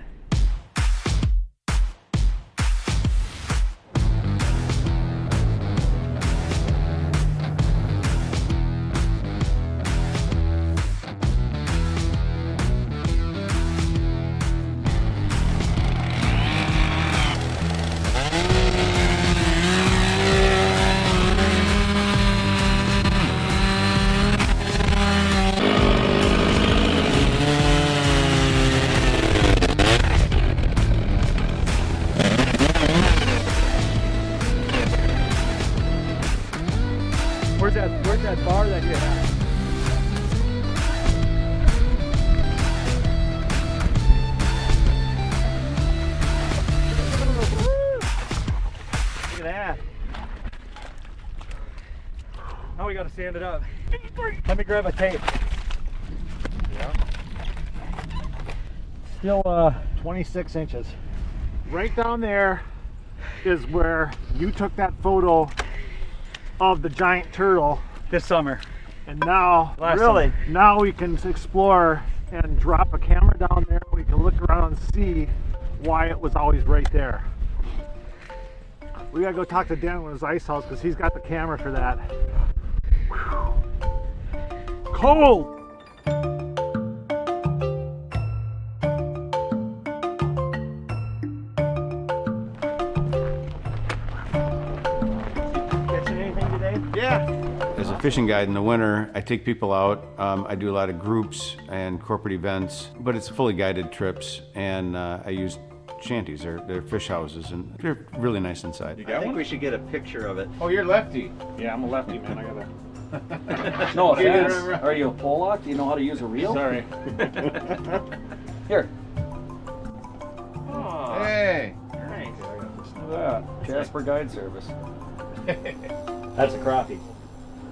[SPEAKER 15] far than you have. Look at that. Now we gotta sand it up. Let me grab a tape.
[SPEAKER 4] Yeah.
[SPEAKER 15] Still
[SPEAKER 4] 26 inches. Right down there is where you took that photo of the giant turtle
[SPEAKER 15] this summer.
[SPEAKER 4] And now,
[SPEAKER 15] Really?
[SPEAKER 4] Now we can explore and drop a camera down there. We can look around and see why it was always right there. We gotta go talk to Dan in his ice house because he's got the camera for that. Whew. Cold!
[SPEAKER 15] Catching anything today?
[SPEAKER 3] Yeah. As a fishing guide in the winter, I take people out. I do a lot of groups and corporate events, but it's fully guided trips, and I use shanties. They're fish houses, and they're really nice inside.
[SPEAKER 11] I think we should get a picture of it.
[SPEAKER 3] Oh, you're lefty.
[SPEAKER 4] Yeah, I'm a lefty, man. I gotta.
[SPEAKER 2] No offense. Are you a Pollock? Do you know how to use a reel?
[SPEAKER 4] Sorry.
[SPEAKER 2] Here.
[SPEAKER 3] Hey.
[SPEAKER 11] Nice.
[SPEAKER 2] Look at that. Jasper Guide Service. That's a crappie.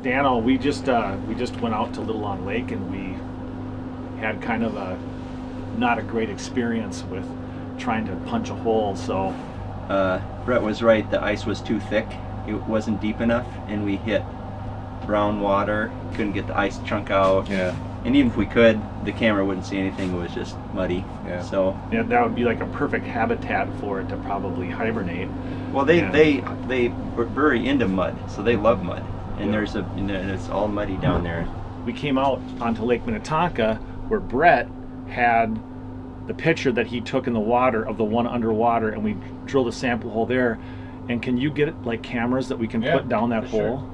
[SPEAKER 4] Dano, we just went out to Little on Lake, and we had kind of a not a great experience with trying to punch a hole. So
[SPEAKER 11] Brett was right. The ice was too thick. It wasn't deep enough, and we hit brown water. Couldn't get the ice chunk out.
[SPEAKER 3] Yeah.
[SPEAKER 11] And even if we could, the camera wouldn't see anything. It was just muddy.
[SPEAKER 3] Yeah.
[SPEAKER 11] So
[SPEAKER 4] yeah, that would be like a perfect habitat for it to probably hibernate.
[SPEAKER 11] well, they bury into mud, so they love mud. And it's all muddy down there.
[SPEAKER 4] We came out onto Lake Minnetonka where Brett had the picture that he took in the water of the one underwater, and we drilled a sample hole there. And can you get like cameras that we can put down that hole?
[SPEAKER 3] Sure.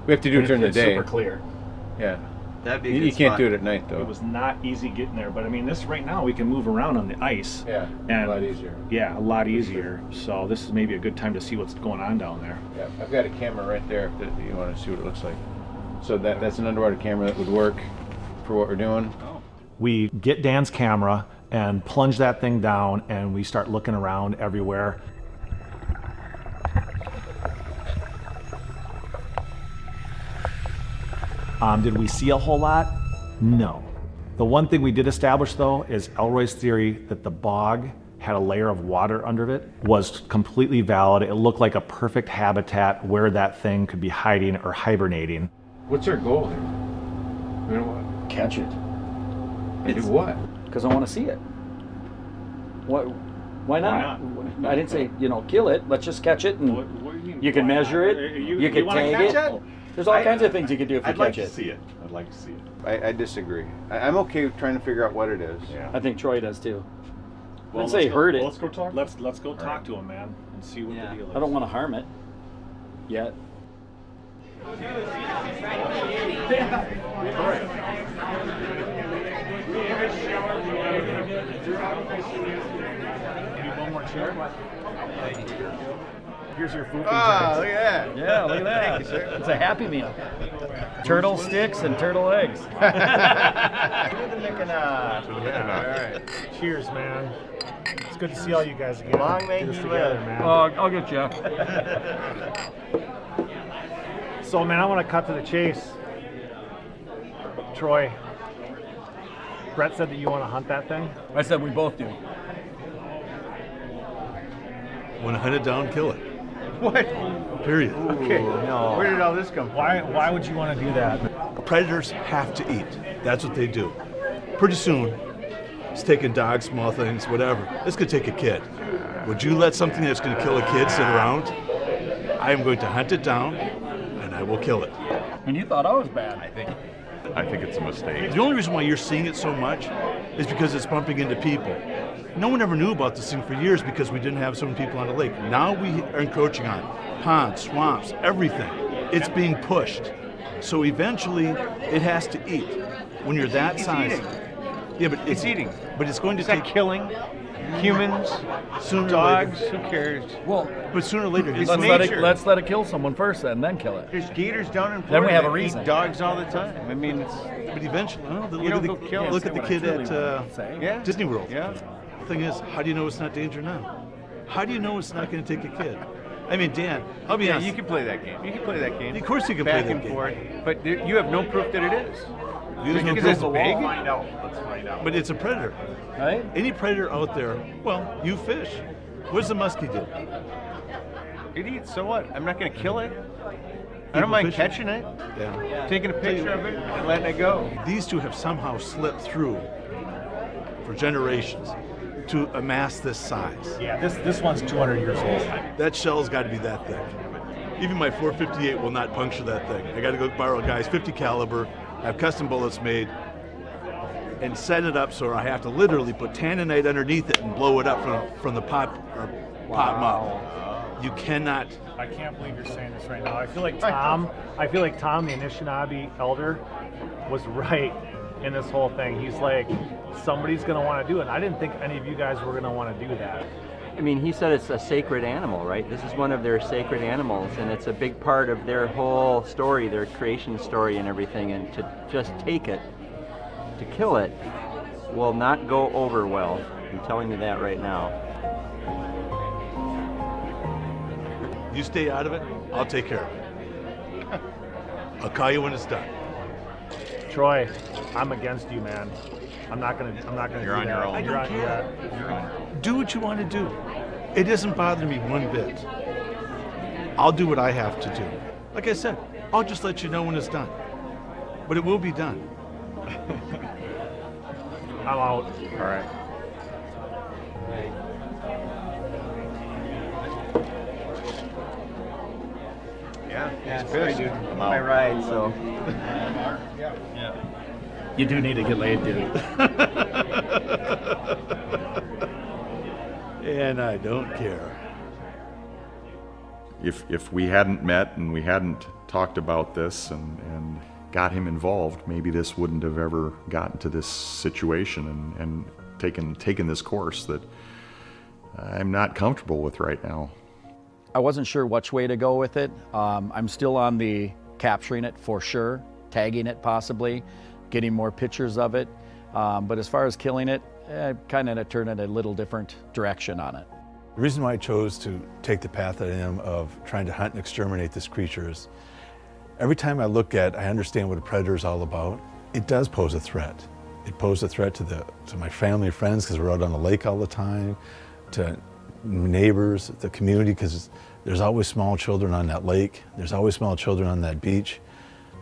[SPEAKER 3] We have to do it during the day.
[SPEAKER 4] Super clear.
[SPEAKER 3] Yeah.
[SPEAKER 11] That'd be a good
[SPEAKER 3] You can't
[SPEAKER 11] spot.
[SPEAKER 3] do it at night though.
[SPEAKER 4] It was not easy getting there, but I mean, this right now we can move around on the ice.
[SPEAKER 3] Yeah.
[SPEAKER 4] And
[SPEAKER 3] a lot easier.
[SPEAKER 4] Yeah, a lot easier. So this is maybe a good time to see what's going on down there.
[SPEAKER 3] Yeah. I've got a camera right there if you want to see what it looks like. So that's an underwater camera that would work for what we're doing.
[SPEAKER 11] Oh.
[SPEAKER 12] We get Dan's camera and plunge that thing down, and we start looking around everywhere. Did we see a whole lot? No. The one thing we did establish though is Elroy's theory that the bog had a layer of water under it was completely valid. It looked like a perfect habitat where that thing could be hiding or hibernating.
[SPEAKER 3] What's our goal here?
[SPEAKER 2] Catch it.
[SPEAKER 3] Do what?
[SPEAKER 2] Because I want to see it. What? Why not? I didn't say, kill it. Let's just catch it, and
[SPEAKER 4] What do you mean?
[SPEAKER 2] you can measure it. You can
[SPEAKER 4] wanna
[SPEAKER 2] tag
[SPEAKER 4] catch
[SPEAKER 2] it. There's all kinds of things you can do if you
[SPEAKER 9] I'd like
[SPEAKER 2] catch
[SPEAKER 9] to
[SPEAKER 2] it.
[SPEAKER 9] see it. I'd like to see it.
[SPEAKER 3] I disagree. I'm okay with trying to figure out what it is.
[SPEAKER 9] Yeah.
[SPEAKER 2] I think Troy does too.
[SPEAKER 4] Well,
[SPEAKER 2] I'd say heard it.
[SPEAKER 4] Let's go talk. Let's go talk to him, man, and see what
[SPEAKER 11] Yeah.
[SPEAKER 4] the deal is.
[SPEAKER 2] I don't want to harm it yet.
[SPEAKER 4] One more chair. Here's your food.
[SPEAKER 3] Oh, look at that.
[SPEAKER 2] Yeah, look at that.
[SPEAKER 3] Thank you, sir.
[SPEAKER 2] It's a Happy Meal. Turtle sticks and turtle eggs.
[SPEAKER 3] All right.
[SPEAKER 4] Cheers, man. It's good to see all you guys again.
[SPEAKER 3] Long may
[SPEAKER 4] Get us
[SPEAKER 3] you
[SPEAKER 4] together,
[SPEAKER 3] live.
[SPEAKER 4] man.
[SPEAKER 2] I'll get you.
[SPEAKER 4] So, man, I want to cut to the chase. Troy, Brett said that you want to hunt that thing.
[SPEAKER 2] I said we both do.
[SPEAKER 13] Want to hunt it down, kill it.
[SPEAKER 3] What?
[SPEAKER 13] Period.
[SPEAKER 3] Okay.
[SPEAKER 11] No.
[SPEAKER 3] Where did all this come from?
[SPEAKER 4] Why would you want to do that?
[SPEAKER 13] Predators have to eat. That's what they do. Pretty soon, it's taking dogs, small things, whatever. This could take a kid. Would you let something that's going to kill a kid sit around? I am going to hunt it down, and I will kill it.
[SPEAKER 2] And you thought I was bad.
[SPEAKER 9] I think it's a mistake.
[SPEAKER 13] The only reason why you're seeing it so much is because it's bumping into people. No one ever knew about this thing for years because we didn't have so many people on the lake. Now we are encroaching on ponds, swamps, everything. It's being pushed. So eventually it has to eat. When you're that size.
[SPEAKER 3] Eating.
[SPEAKER 13] Yeah, but
[SPEAKER 3] It's eating.
[SPEAKER 13] But it's going to
[SPEAKER 3] Is
[SPEAKER 13] take
[SPEAKER 3] that killing?
[SPEAKER 13] Humans, dogs, who cares?
[SPEAKER 2] Well,
[SPEAKER 13] but sooner or later, it's
[SPEAKER 2] let's
[SPEAKER 13] nature.
[SPEAKER 2] let's let it kill someone first, and then kill it.
[SPEAKER 13] There's gators down in Florida.
[SPEAKER 2] Then we have a
[SPEAKER 13] that
[SPEAKER 2] reason.
[SPEAKER 13] eat dogs all the time. I mean, it's,
[SPEAKER 3] But eventually,
[SPEAKER 13] you don't go kill
[SPEAKER 3] look at the kid at
[SPEAKER 13] yeah.
[SPEAKER 3] Disney World.
[SPEAKER 13] Yeah.
[SPEAKER 3] The thing is, how do you know it's not danger now? How do you know it's not going to take a kid? I mean, Dan, I'll be
[SPEAKER 13] Yeah,
[SPEAKER 3] honest.
[SPEAKER 13] you can play that game. You can play that game.
[SPEAKER 3] Of course you can
[SPEAKER 13] Back
[SPEAKER 3] play that
[SPEAKER 13] and
[SPEAKER 3] game.
[SPEAKER 13] forth, but you have no proof that it is.
[SPEAKER 3] There's no
[SPEAKER 13] Because
[SPEAKER 3] proof.
[SPEAKER 13] it's big.
[SPEAKER 8] Let's find out.
[SPEAKER 3] But it's a predator.
[SPEAKER 2] Right?
[SPEAKER 3] Any predator out there, well, you fish. What does the muskie do?
[SPEAKER 13] It eats, so what? I'm not going to kill it. I don't mind
[SPEAKER 3] fishing.
[SPEAKER 13] catching it,
[SPEAKER 3] Yeah.
[SPEAKER 13] taking a picture of it, and letting it go.
[SPEAKER 3] These two have somehow slipped through for generations to amass this size.
[SPEAKER 4] Yeah, this one's 200 years old.
[SPEAKER 3] That shell's got to be that thick. Even my .458 will not puncture that thing. I got to go borrow a guy's .50 caliber, have custom bullets made, and set it up so I have to literally put tanninite underneath it and blow it up from the pot mouth. You cannot.
[SPEAKER 4] I can't believe you're saying this right now. I feel like Tom, the Anishinaabe elder, was right in this whole thing. He's like, somebody's going to want to do it. And I didn't think any of you guys were going to want to do that.
[SPEAKER 11] I mean, he said it's a sacred animal, right? This is one of their sacred animals, and it's a big part of their whole story, their creation story and everything, and to just take it, to kill it, will not go over well. I'm telling you that right now.
[SPEAKER 3] You stay out of it, I'll take care of it. I'll call you when it's done.
[SPEAKER 4] Troy, I'm against you, man. I'm not gonna
[SPEAKER 9] You're on your own.
[SPEAKER 3] I don't care. Do what you want to do. It doesn't bother me one bit. I'll do what I have to do. Like I said, I'll just let you know when it's done. But it will be done.
[SPEAKER 4] I'm out.
[SPEAKER 9] All right. Yeah, he's pissed. I'm
[SPEAKER 11] My
[SPEAKER 9] out.
[SPEAKER 11] ride, so.
[SPEAKER 2] You do need to get laid, dude.
[SPEAKER 3] And I don't care.
[SPEAKER 9] If we hadn't met and we hadn't talked about this and got him involved, maybe this wouldn't have ever gotten to this situation and taken this course that I'm not comfortable with right now.
[SPEAKER 2] I wasn't sure which way to go with it. I'm still on the capturing it for sure, tagging it possibly, getting more pictures of it. But as far as killing it, kind of turned it a little different direction on it.
[SPEAKER 16] The reason why I chose to take the path that I am of trying to hunt and exterminate this creature is every time I look at, I understand what a predator is all about. It does pose a threat. It posed a threat to my family and friends because we're out on the lake all the time, to neighbors, the community, because there's always small children on that lake. There's always small children on that beach.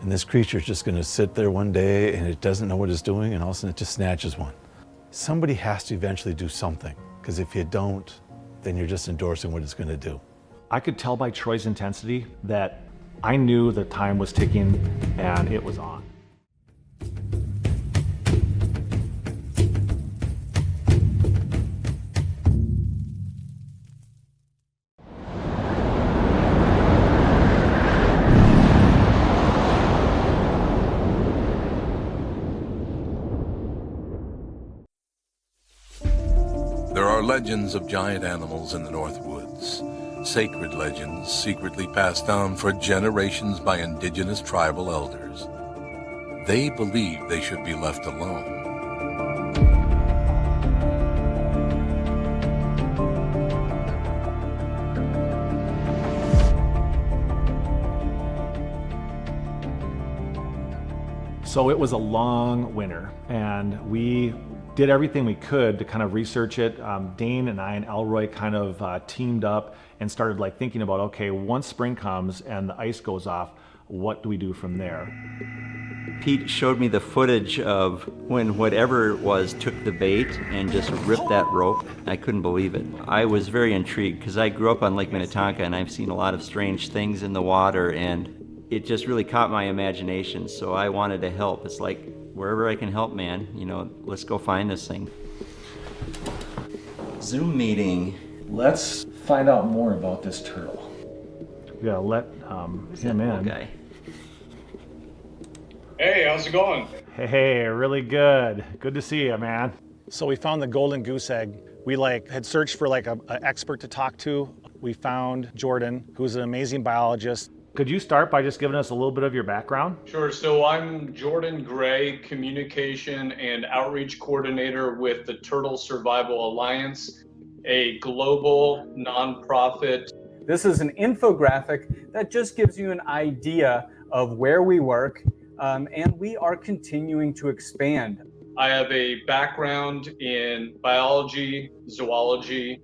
[SPEAKER 16] And this creature is just going to sit there one day and it doesn't know what it's doing, and all of a sudden it just snatches one. Somebody has to eventually do something, because if you don't, then you're just endorsing what it's going to do.
[SPEAKER 12] I could tell by Troy's intensity that I knew the time was ticking and it was on.
[SPEAKER 1] There are legends of giant animals in the North Woods, sacred legends secretly passed down for generations by Indigenous tribal elders. They believe they should be left alone.
[SPEAKER 12] So it was a long winter, and we did everything we could to kind of research it. Dane and I and Elroy kind of teamed up and started thinking about, okay, once spring comes and the ice goes off, what do we do from there?
[SPEAKER 11] Pete showed me the footage of when whatever it was took the bait and just ripped that rope. I couldn't believe it. I was very intrigued because I grew up on Lake Minnetonka and I've seen a lot of strange things in the water, and it just really caught my imagination. So I wanted to help. It's like, wherever I can help, man, let's go find this thing. Zoom meeting.
[SPEAKER 12] Let's find out more about this turtle. We gotta let him in.
[SPEAKER 11] Guy.
[SPEAKER 17] Hey, how's it going?
[SPEAKER 12] Hey, really good. Good to see you, man.
[SPEAKER 4] So we found the golden goose egg We had searched for an expert to talk to. We found Jordan, who's an amazing biologist.
[SPEAKER 12] Could you start by just giving us a little bit of your background?
[SPEAKER 17] Sure. So I'm Jordan Gray, Communication and Outreach Coordinator with the Turtle Survival Alliance, a global nonprofit.
[SPEAKER 18] This is an infographic that just gives you an idea of where we work, and we are continuing to expand.
[SPEAKER 17] I have a background in biology, zoology,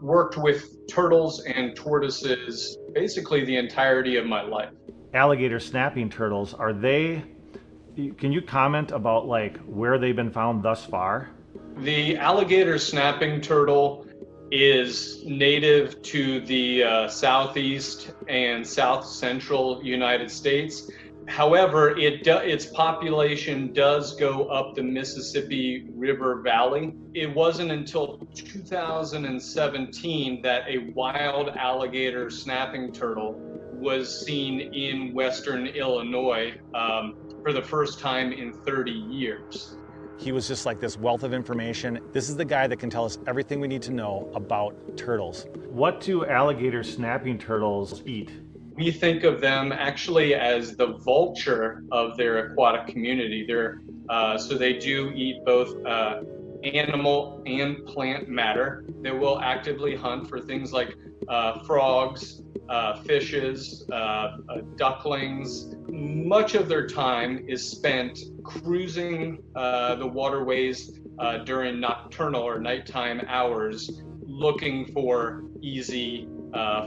[SPEAKER 17] worked with turtles and tortoises basically the entirety of my life.
[SPEAKER 12] Alligator snapping turtles, can you comment about where they've been found thus far?
[SPEAKER 17] The alligator snapping turtle is native to the southeast and south central United States. However, its population does go up the Mississippi River Valley. It wasn't until 2017 that a wild alligator snapping turtle was seen in western Illinois for the first time in 30 years.
[SPEAKER 4] He was just this wealth of information. This is the guy that can tell us everything we need to know about turtles.
[SPEAKER 12] What do alligator snapping turtles eat?
[SPEAKER 17] We think of them actually as the vulture of their aquatic community. So they do eat both animal and plant matter. They will actively hunt for things like frogs, fishes, ducklings. Much of their time is spent cruising the waterways during nocturnal or nighttime hours, looking for easy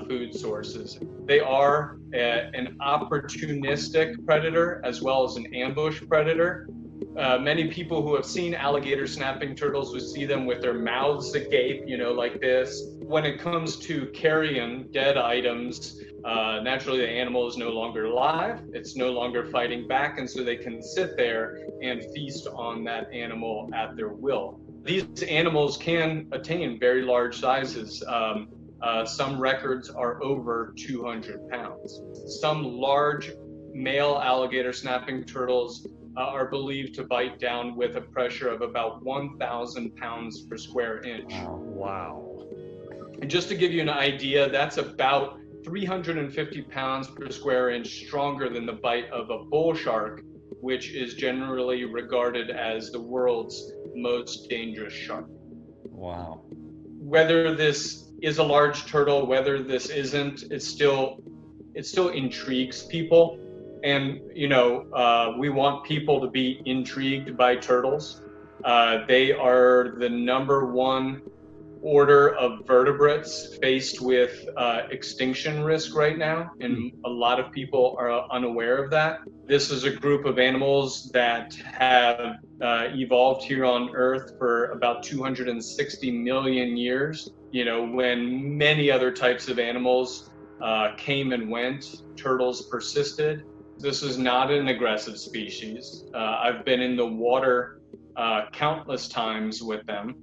[SPEAKER 17] food sources. They are an opportunistic predator as well as an ambush predator. Many people who have seen alligator snapping turtles will see them with their mouths agape, like this. When it comes to carrion dead items, naturally the animal is no longer alive, it's no longer fighting back, and so they can sit there and feast on that animal at their will. These animals can attain very large sizes. Some records are over 200 pounds. Some large male alligator snapping turtles are believed to bite down with a pressure of about 1,000 pounds per square inch.
[SPEAKER 4] Wow.
[SPEAKER 17] And just to give you an idea, that's about 350 pounds per square inch stronger than the bite of a bull shark, which is generally regarded as the world's most dangerous shark.
[SPEAKER 11] Wow.
[SPEAKER 17] Whether this is a large turtle, whether this isn't, it still intrigues people. And, we want people to be intrigued by turtles. They are the #1 order of vertebrates faced with extinction risk right now, and a lot of people are unaware of that. This is a group of animals that have evolved here on Earth for about 260 million years. When many other types of animals came and went, turtles persisted. This is not an aggressive species. I've been in the water countless times with them.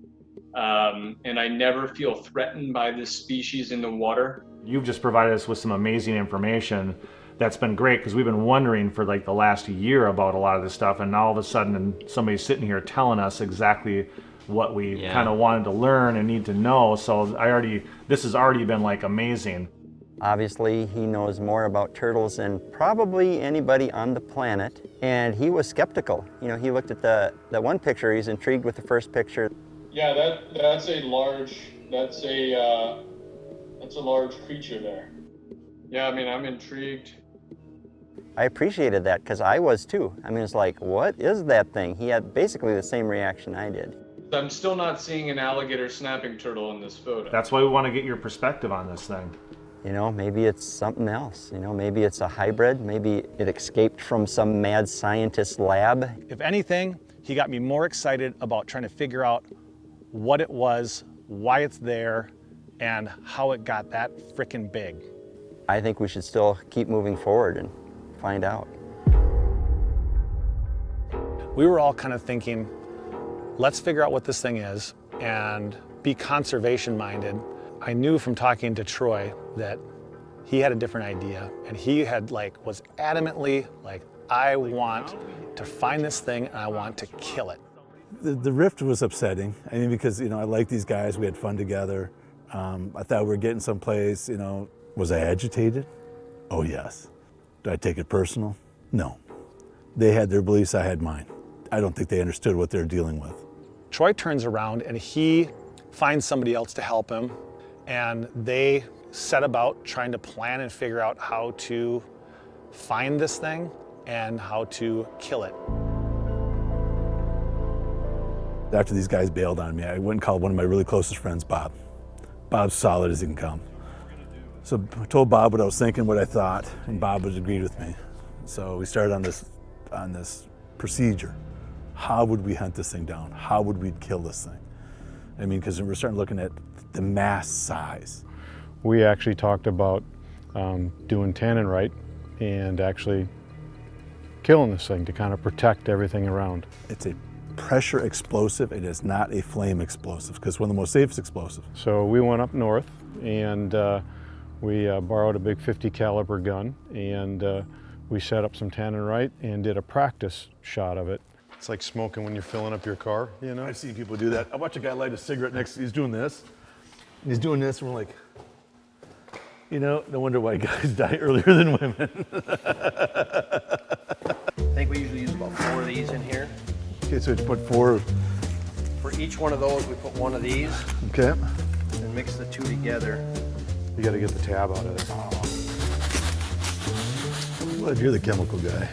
[SPEAKER 17] And I never feel threatened by this species in the water.
[SPEAKER 12] You've just provided us with some amazing information that's been great, because we've been wondering for the last year about a lot of this stuff, and now all of a sudden somebody's sitting here telling us exactly what we kind of wanted to learn and need to know. So this has already been amazing.
[SPEAKER 11] Obviously, he knows more about turtles than probably anybody on the planet, and he was skeptical. He looked at that one picture, he's intrigued with the first picture.
[SPEAKER 17] Yeah, that's a large creature there. Yeah, I'm intrigued.
[SPEAKER 11] I appreciated that, because I was too. It's like, what is that thing? He had basically the same reaction I did.
[SPEAKER 17] I'm still not seeing an alligator snapping turtle in this photo.
[SPEAKER 12] That's why we want to get your perspective on this thing.
[SPEAKER 11] Maybe it's something else. Maybe it's a hybrid. Maybe it escaped from some mad scientist lab.
[SPEAKER 4] If anything, he got me more excited about trying to figure out what it was, why it's there, and how it got that frickin' big.
[SPEAKER 11] I think we should still keep moving forward and find out.
[SPEAKER 4] We were all kind of thinking, let's figure out what this thing is and be conservation minded. I knew from talking to Troy that he had a different idea, and he had was adamantly I want to find this thing and I want to kill it.
[SPEAKER 16] The rift was upsetting. I mean, because, you know, I like these guys, we had fun together. I thought we were getting someplace, you know. Was I agitated? Oh, yes. Did I take it personal? No. They had their beliefs, I had mine. I don't think they understood what they're dealing with.
[SPEAKER 4] Troy turns around and he finds somebody else to help him, and they set about trying to plan and figure out how to find this thing and how to kill it.
[SPEAKER 16] After these guys bailed on me, I went and called one of my really closest friends, Bob. Bob's solid as he can come. So I told Bob what I was thinking, what I thought, and Bob was agreed with me. So we started on this procedure. How would we hunt this thing down? How would we kill this thing? I mean, because we're starting looking at the mass size.
[SPEAKER 19] We actually talked about doing tannin right and actually killing this thing to kind of protect everything around.
[SPEAKER 16] It's a pressure explosive. It is not a flame explosive, because it's one of the most safest explosives.
[SPEAKER 19] So we went up north and we borrowed a big 50 caliber gun, and we set up some tannerite and did a practice shot of it.
[SPEAKER 20] It's like smoking when you're filling up your car, you know?
[SPEAKER 16] I've seen people do that. I watch a guy light a cigarette next, he's doing this, and he's doing this, and we're like, you know, no wonder why guys die earlier than women.
[SPEAKER 21] I think we usually use about 4 of these in here.
[SPEAKER 16] Okay, so you put 4.
[SPEAKER 21] For each one of those, we put 1 of these.
[SPEAKER 16] Okay.
[SPEAKER 21] And mix the 2 together.
[SPEAKER 20] You got to get the tab out of it.
[SPEAKER 16] I'm glad you're the chemical guy.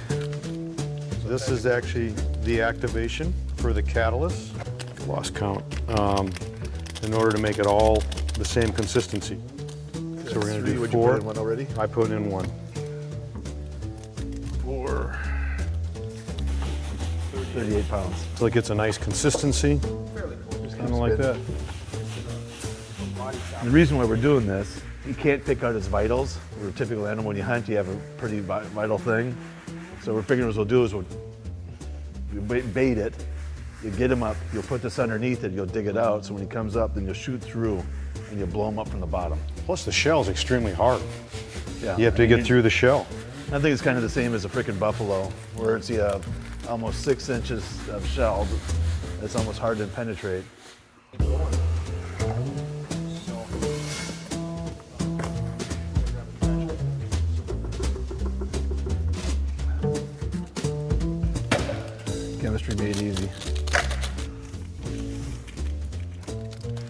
[SPEAKER 20] This is actually the activation for the catalyst. Lost count. In order to make it all the same consistency. So we're going to do 4.
[SPEAKER 16] You put in 1 already?
[SPEAKER 20] I put in 1.
[SPEAKER 16] 4. 38 pounds.
[SPEAKER 20] So it gets a nice consistency. Just kind of like that.
[SPEAKER 16] And the reason why we're doing this, you can't pick out its vitals. We're a typical animal. When you hunt, you have a pretty vital thing. So we're figuring what we'll do is we'll bait it, you get him up, you'll put this underneath it, you'll dig it out, so when he comes up, then you'll shoot through and you'll blow him up from the bottom.
[SPEAKER 20] Plus the shell's extremely hard.
[SPEAKER 16] Yeah.
[SPEAKER 20] You have to get through the shell.
[SPEAKER 16] I think it's kind of the same as a freaking buffalo, where it's you have almost 6 inches of shell. It's almost hard to penetrate. Chemistry made easy.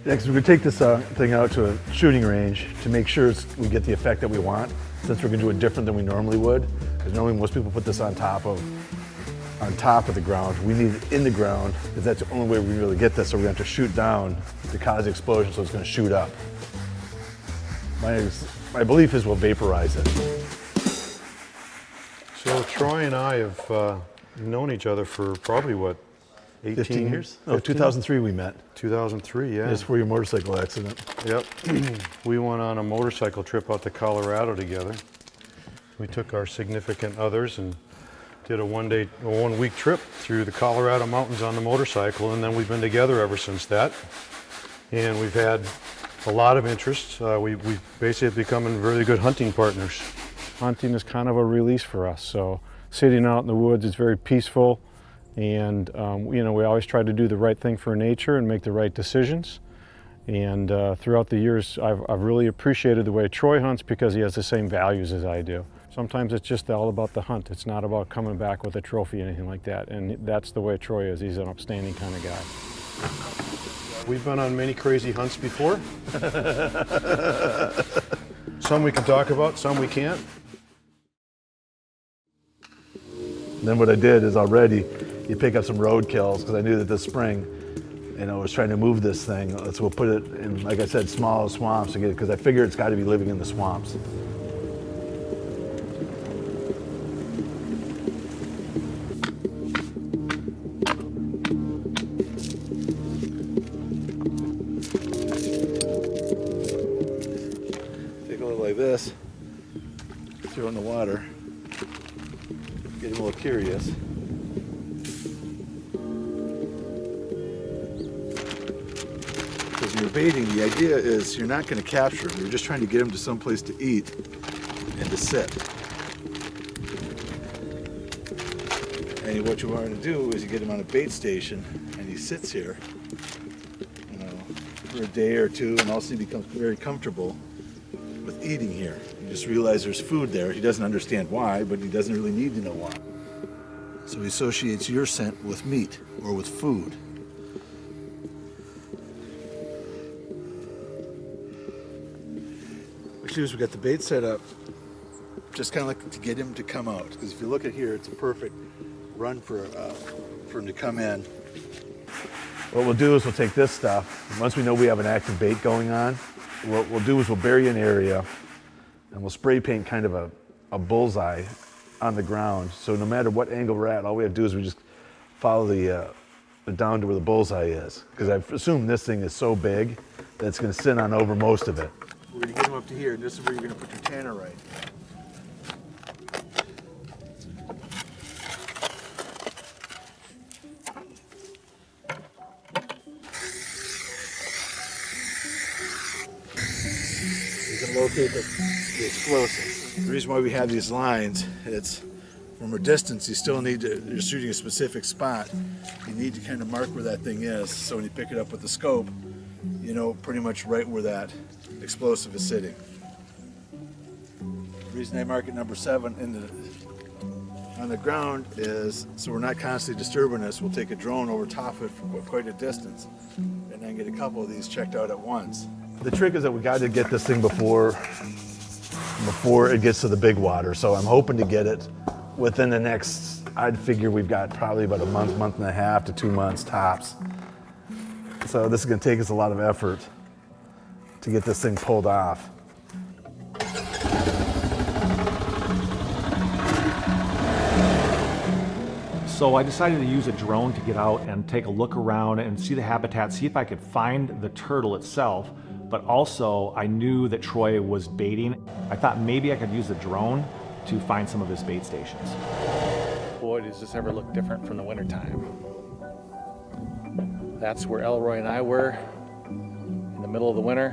[SPEAKER 16] Yeah, because we're going to take this thing out to a shooting range to make sure we get the effect that we want, since we're going to do it different than we normally would. Because normally most people put this on top of the ground. We need it in the ground, because that's the only way we really get this, so we're going to have to shoot down to cause the explosion, so it's going to shoot up. My belief is we'll vaporize it.
[SPEAKER 20] So Troy and I have known each other for probably, what, 18
[SPEAKER 16] 15 years? Oh,
[SPEAKER 20] 15?
[SPEAKER 16] 2003 we met.
[SPEAKER 20] 2003, yeah.
[SPEAKER 16] Just for your motorcycle accident.
[SPEAKER 20] Yep. We went on a motorcycle trip out to Colorado together. We took our significant others and did a 1-week trip through the Colorado mountains on the motorcycle, and then we've been together ever since that. And we've had a lot of interests. We've basically become really good hunting partners.
[SPEAKER 19] Hunting is kind of a release for us, so sitting out in the woods is very peaceful, and you know, we always try to do the right thing for nature and make the right decisions. And throughout the years, I've really appreciated the way Troy hunts, because he has the same values as I do. Sometimes it's just all about the hunt. It's not about coming back with a trophy or anything like that. And that's the way Troy is. He's an upstanding kind of guy.
[SPEAKER 20] We've been on many crazy hunts before. Some we can talk about, some we can't.
[SPEAKER 16] Then what I did is already, you pick up some road kills, because I knew that this spring, you know, I was trying to move this thing. So we'll put it in, like I said, small swamps, because I figure it's got to be living in the swamps. Take a little like this, throw it in the water, get him a little curious. Because when you're baiting, the idea is you're not going to capture him. You're just trying to get him to some place to eat and to sit. And what you want to do is you get him on a bait station and he's
[SPEAKER 5] sits here, for a day or two, and also he becomes very comfortable with eating here. He just realizes there's food there. He doesn't understand why, but he doesn't really need to know why. So he associates your scent with meat or with food. What we do is we got the bait set up just kind of like to get him to come out. Because if you look at here, it's a perfect run for him to come in. What we'll do is we'll take this stuff, and once we know we have an active bait going on, what we'll do is we'll bury an area and we'll spray paint kind of a bullseye on the ground. So no matter what angle we're at, all we have to do is we just follow the down to where the bullseye is. Because I assume this thing is so big that it's going to sit on over most of it. We're going to get him up to here, and this is where you're going to put your tannerite. Locate the explosive. The reason why we have these lines, it's from a distance, you still need to, you're shooting a specific spot, you need to kind of mark where that thing is, so when you pick it up with the scope, you know pretty much right where that explosive is sitting. The reason I mark it number 7 on the ground is so we're not constantly disturbing this. We'll take a drone over top of it from quite a distance and then get a couple of these checked out at once. The trick is that we got to get this thing before it gets to the big water. So I'm hoping to get it within the next, I'd figure we've got probably about a month, month and a half to 2 months tops. So this is going to take us a lot of effort to get this thing pulled off.
[SPEAKER 12] So I decided to use a drone to get out and take a look around and see the habitat, see if I could find the turtle itself. But also, I knew that Troy was baiting. I thought maybe I could use the drone to find some of his bait stations.
[SPEAKER 6] Boy, does this ever look different from the wintertime. That's where Elroy and I were in the middle of the winter,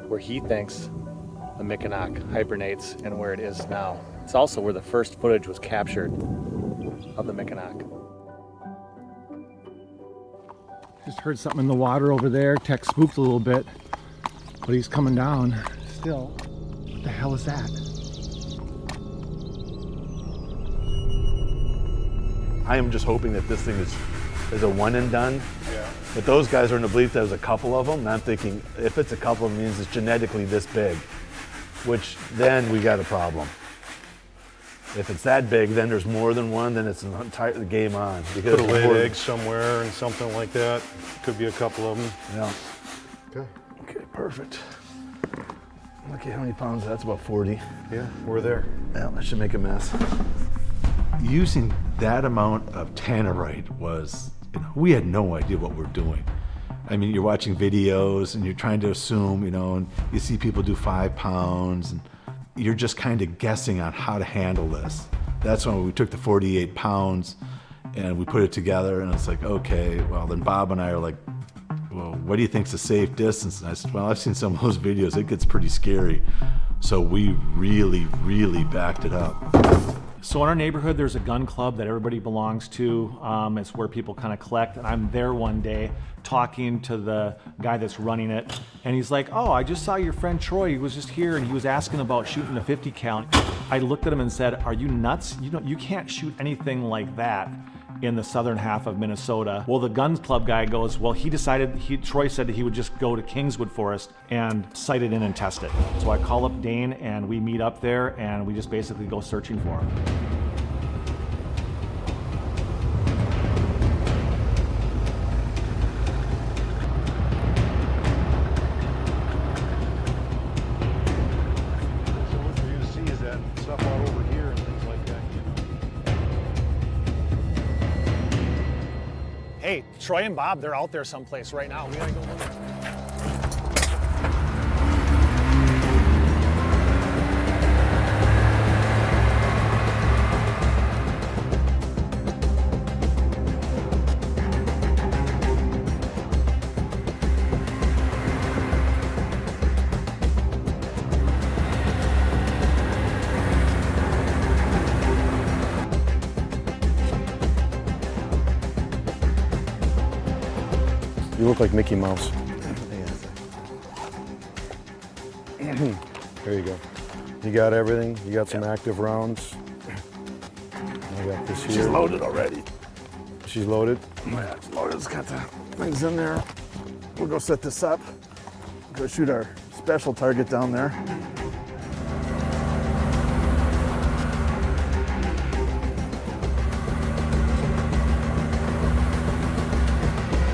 [SPEAKER 6] where he thinks the Mickinock hibernates and where it is now. It's also where the first footage was captured of the Mickinock. Just heard something in the water over there. Tech spooked a little bit, but he's coming down still. What the hell is that?
[SPEAKER 16] I am just hoping that this thing is a one and done. Yeah. But those guys are in the belief that there's a couple of them, and I'm thinking if it's a couple of them, it means it's genetically this big, which then we got a problem. If it's that big, then there's more than one, then it's an entire game on. Because
[SPEAKER 20] could have laid eggs somewhere and something like that. Could be a couple of them.
[SPEAKER 16] Yeah.
[SPEAKER 20] Okay.
[SPEAKER 16] Okay, perfect. Look at how many pounds, that's about 40.
[SPEAKER 20] Yeah, we're there.
[SPEAKER 16] Yeah, that should make a mess. Using that amount of tannerite was, we had no idea what we're doing. I mean, you're watching videos and you're trying to assume, and you see people do 5 pounds and you're just kind of guessing on how to handle this. That's when we took the 48 pounds and we put it together and it's like, okay, well then Bob and I are like, well, what do you think's a safe distance? And I said, well, I've seen some of those videos, it gets pretty scary. So we really, really backed it up.
[SPEAKER 12] So in our neighborhood, there's a gun club that everybody belongs to. It's where people kind of collect. And I'm there one day talking to the guy that's running it. And he's like, oh, I just saw your friend Troy. He was just here and he was asking about shooting a 50 count. I looked at him and said, are you nuts? You can't shoot anything like that in the southern half of Minnesota. Well, the gun club guy goes, well, Troy said that he would just go to Kingswood Forest and sight it in and test it. So I call up Dane and we meet up there and we just basically go searching for him.
[SPEAKER 20] So what you're going to see is that stuff out over here and things like that.
[SPEAKER 4] Hey, Troy and Bob, they're out there someplace right now. We gotta go look.
[SPEAKER 19] You look like Mickey Mouse. There you go. You got everything. You got some active rounds. I got this here.
[SPEAKER 13] She's loaded already.
[SPEAKER 19] She's loaded?
[SPEAKER 13] Yeah, it's loaded. It's got the things in there. We'll go set this up. Go shoot our special target down there.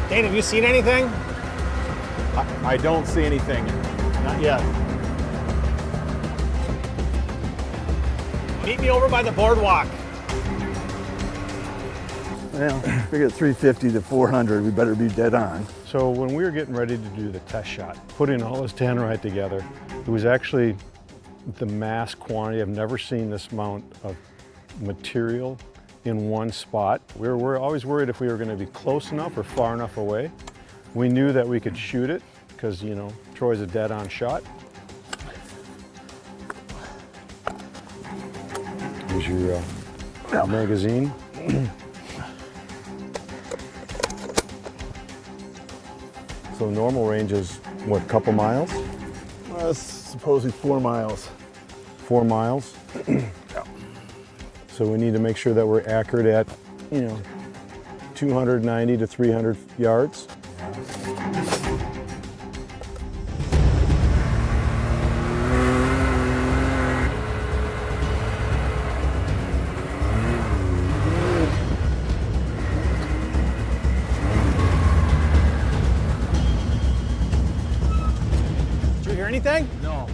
[SPEAKER 4] Dane, have you seen anything?
[SPEAKER 3] I don't see anything. Not yet.
[SPEAKER 4] Meet me over by the boardwalk.
[SPEAKER 13] Well, figure 350 to 400, we better be dead on.
[SPEAKER 19] So when we were getting ready to do the test shot, putting all this tannerite together, it was actually the mass quantity. I've never seen this amount of material in one spot. We're always worried if we were going to be close enough or far enough away. We knew that we could shoot it because, you know, Troy's a dead-on shot. Here's your magazine. So normal range is, what, a couple miles?
[SPEAKER 13] Supposedly 4 miles.
[SPEAKER 19] 4 miles? So we need to make sure that we're accurate at, you know, 290 to 300 yards.
[SPEAKER 4] Did you hear anything?
[SPEAKER 3] No.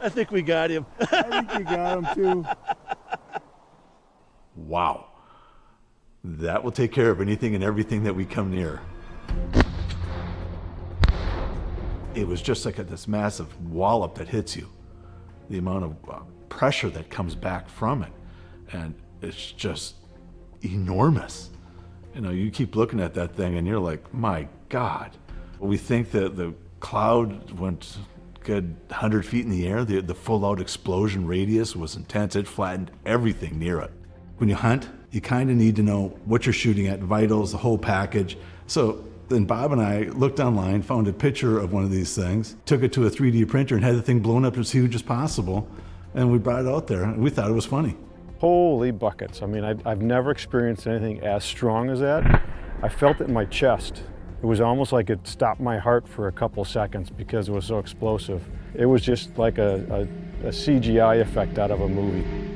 [SPEAKER 5] I think we got him.
[SPEAKER 13] I think we got him too.
[SPEAKER 16] Wow. That will take care of anything and everything that we come near. It was just like this massive wallop that hits you. The amount of pressure that comes back from it. And it's just enormous. You know, you keep looking at that thing and you're like, my God. We think that the cloud went good 100 feet in the air. The full-out explosion radius was intense. It flattened everything near it. When you hunt, you kind of need to know what you're shooting at, vitals, the whole package. So then Bob and I looked online, found a picture of one of these things, took it to a 3D printer and had the thing blown up as huge as possible. And we brought it out there and we thought it was funny.
[SPEAKER 19] Holy buckets. I mean, I've never experienced anything as strong as that. I felt it in my chest. It was almost like it stopped my heart for a couple seconds because it was so explosive. It was just like a CGI effect out of a movie.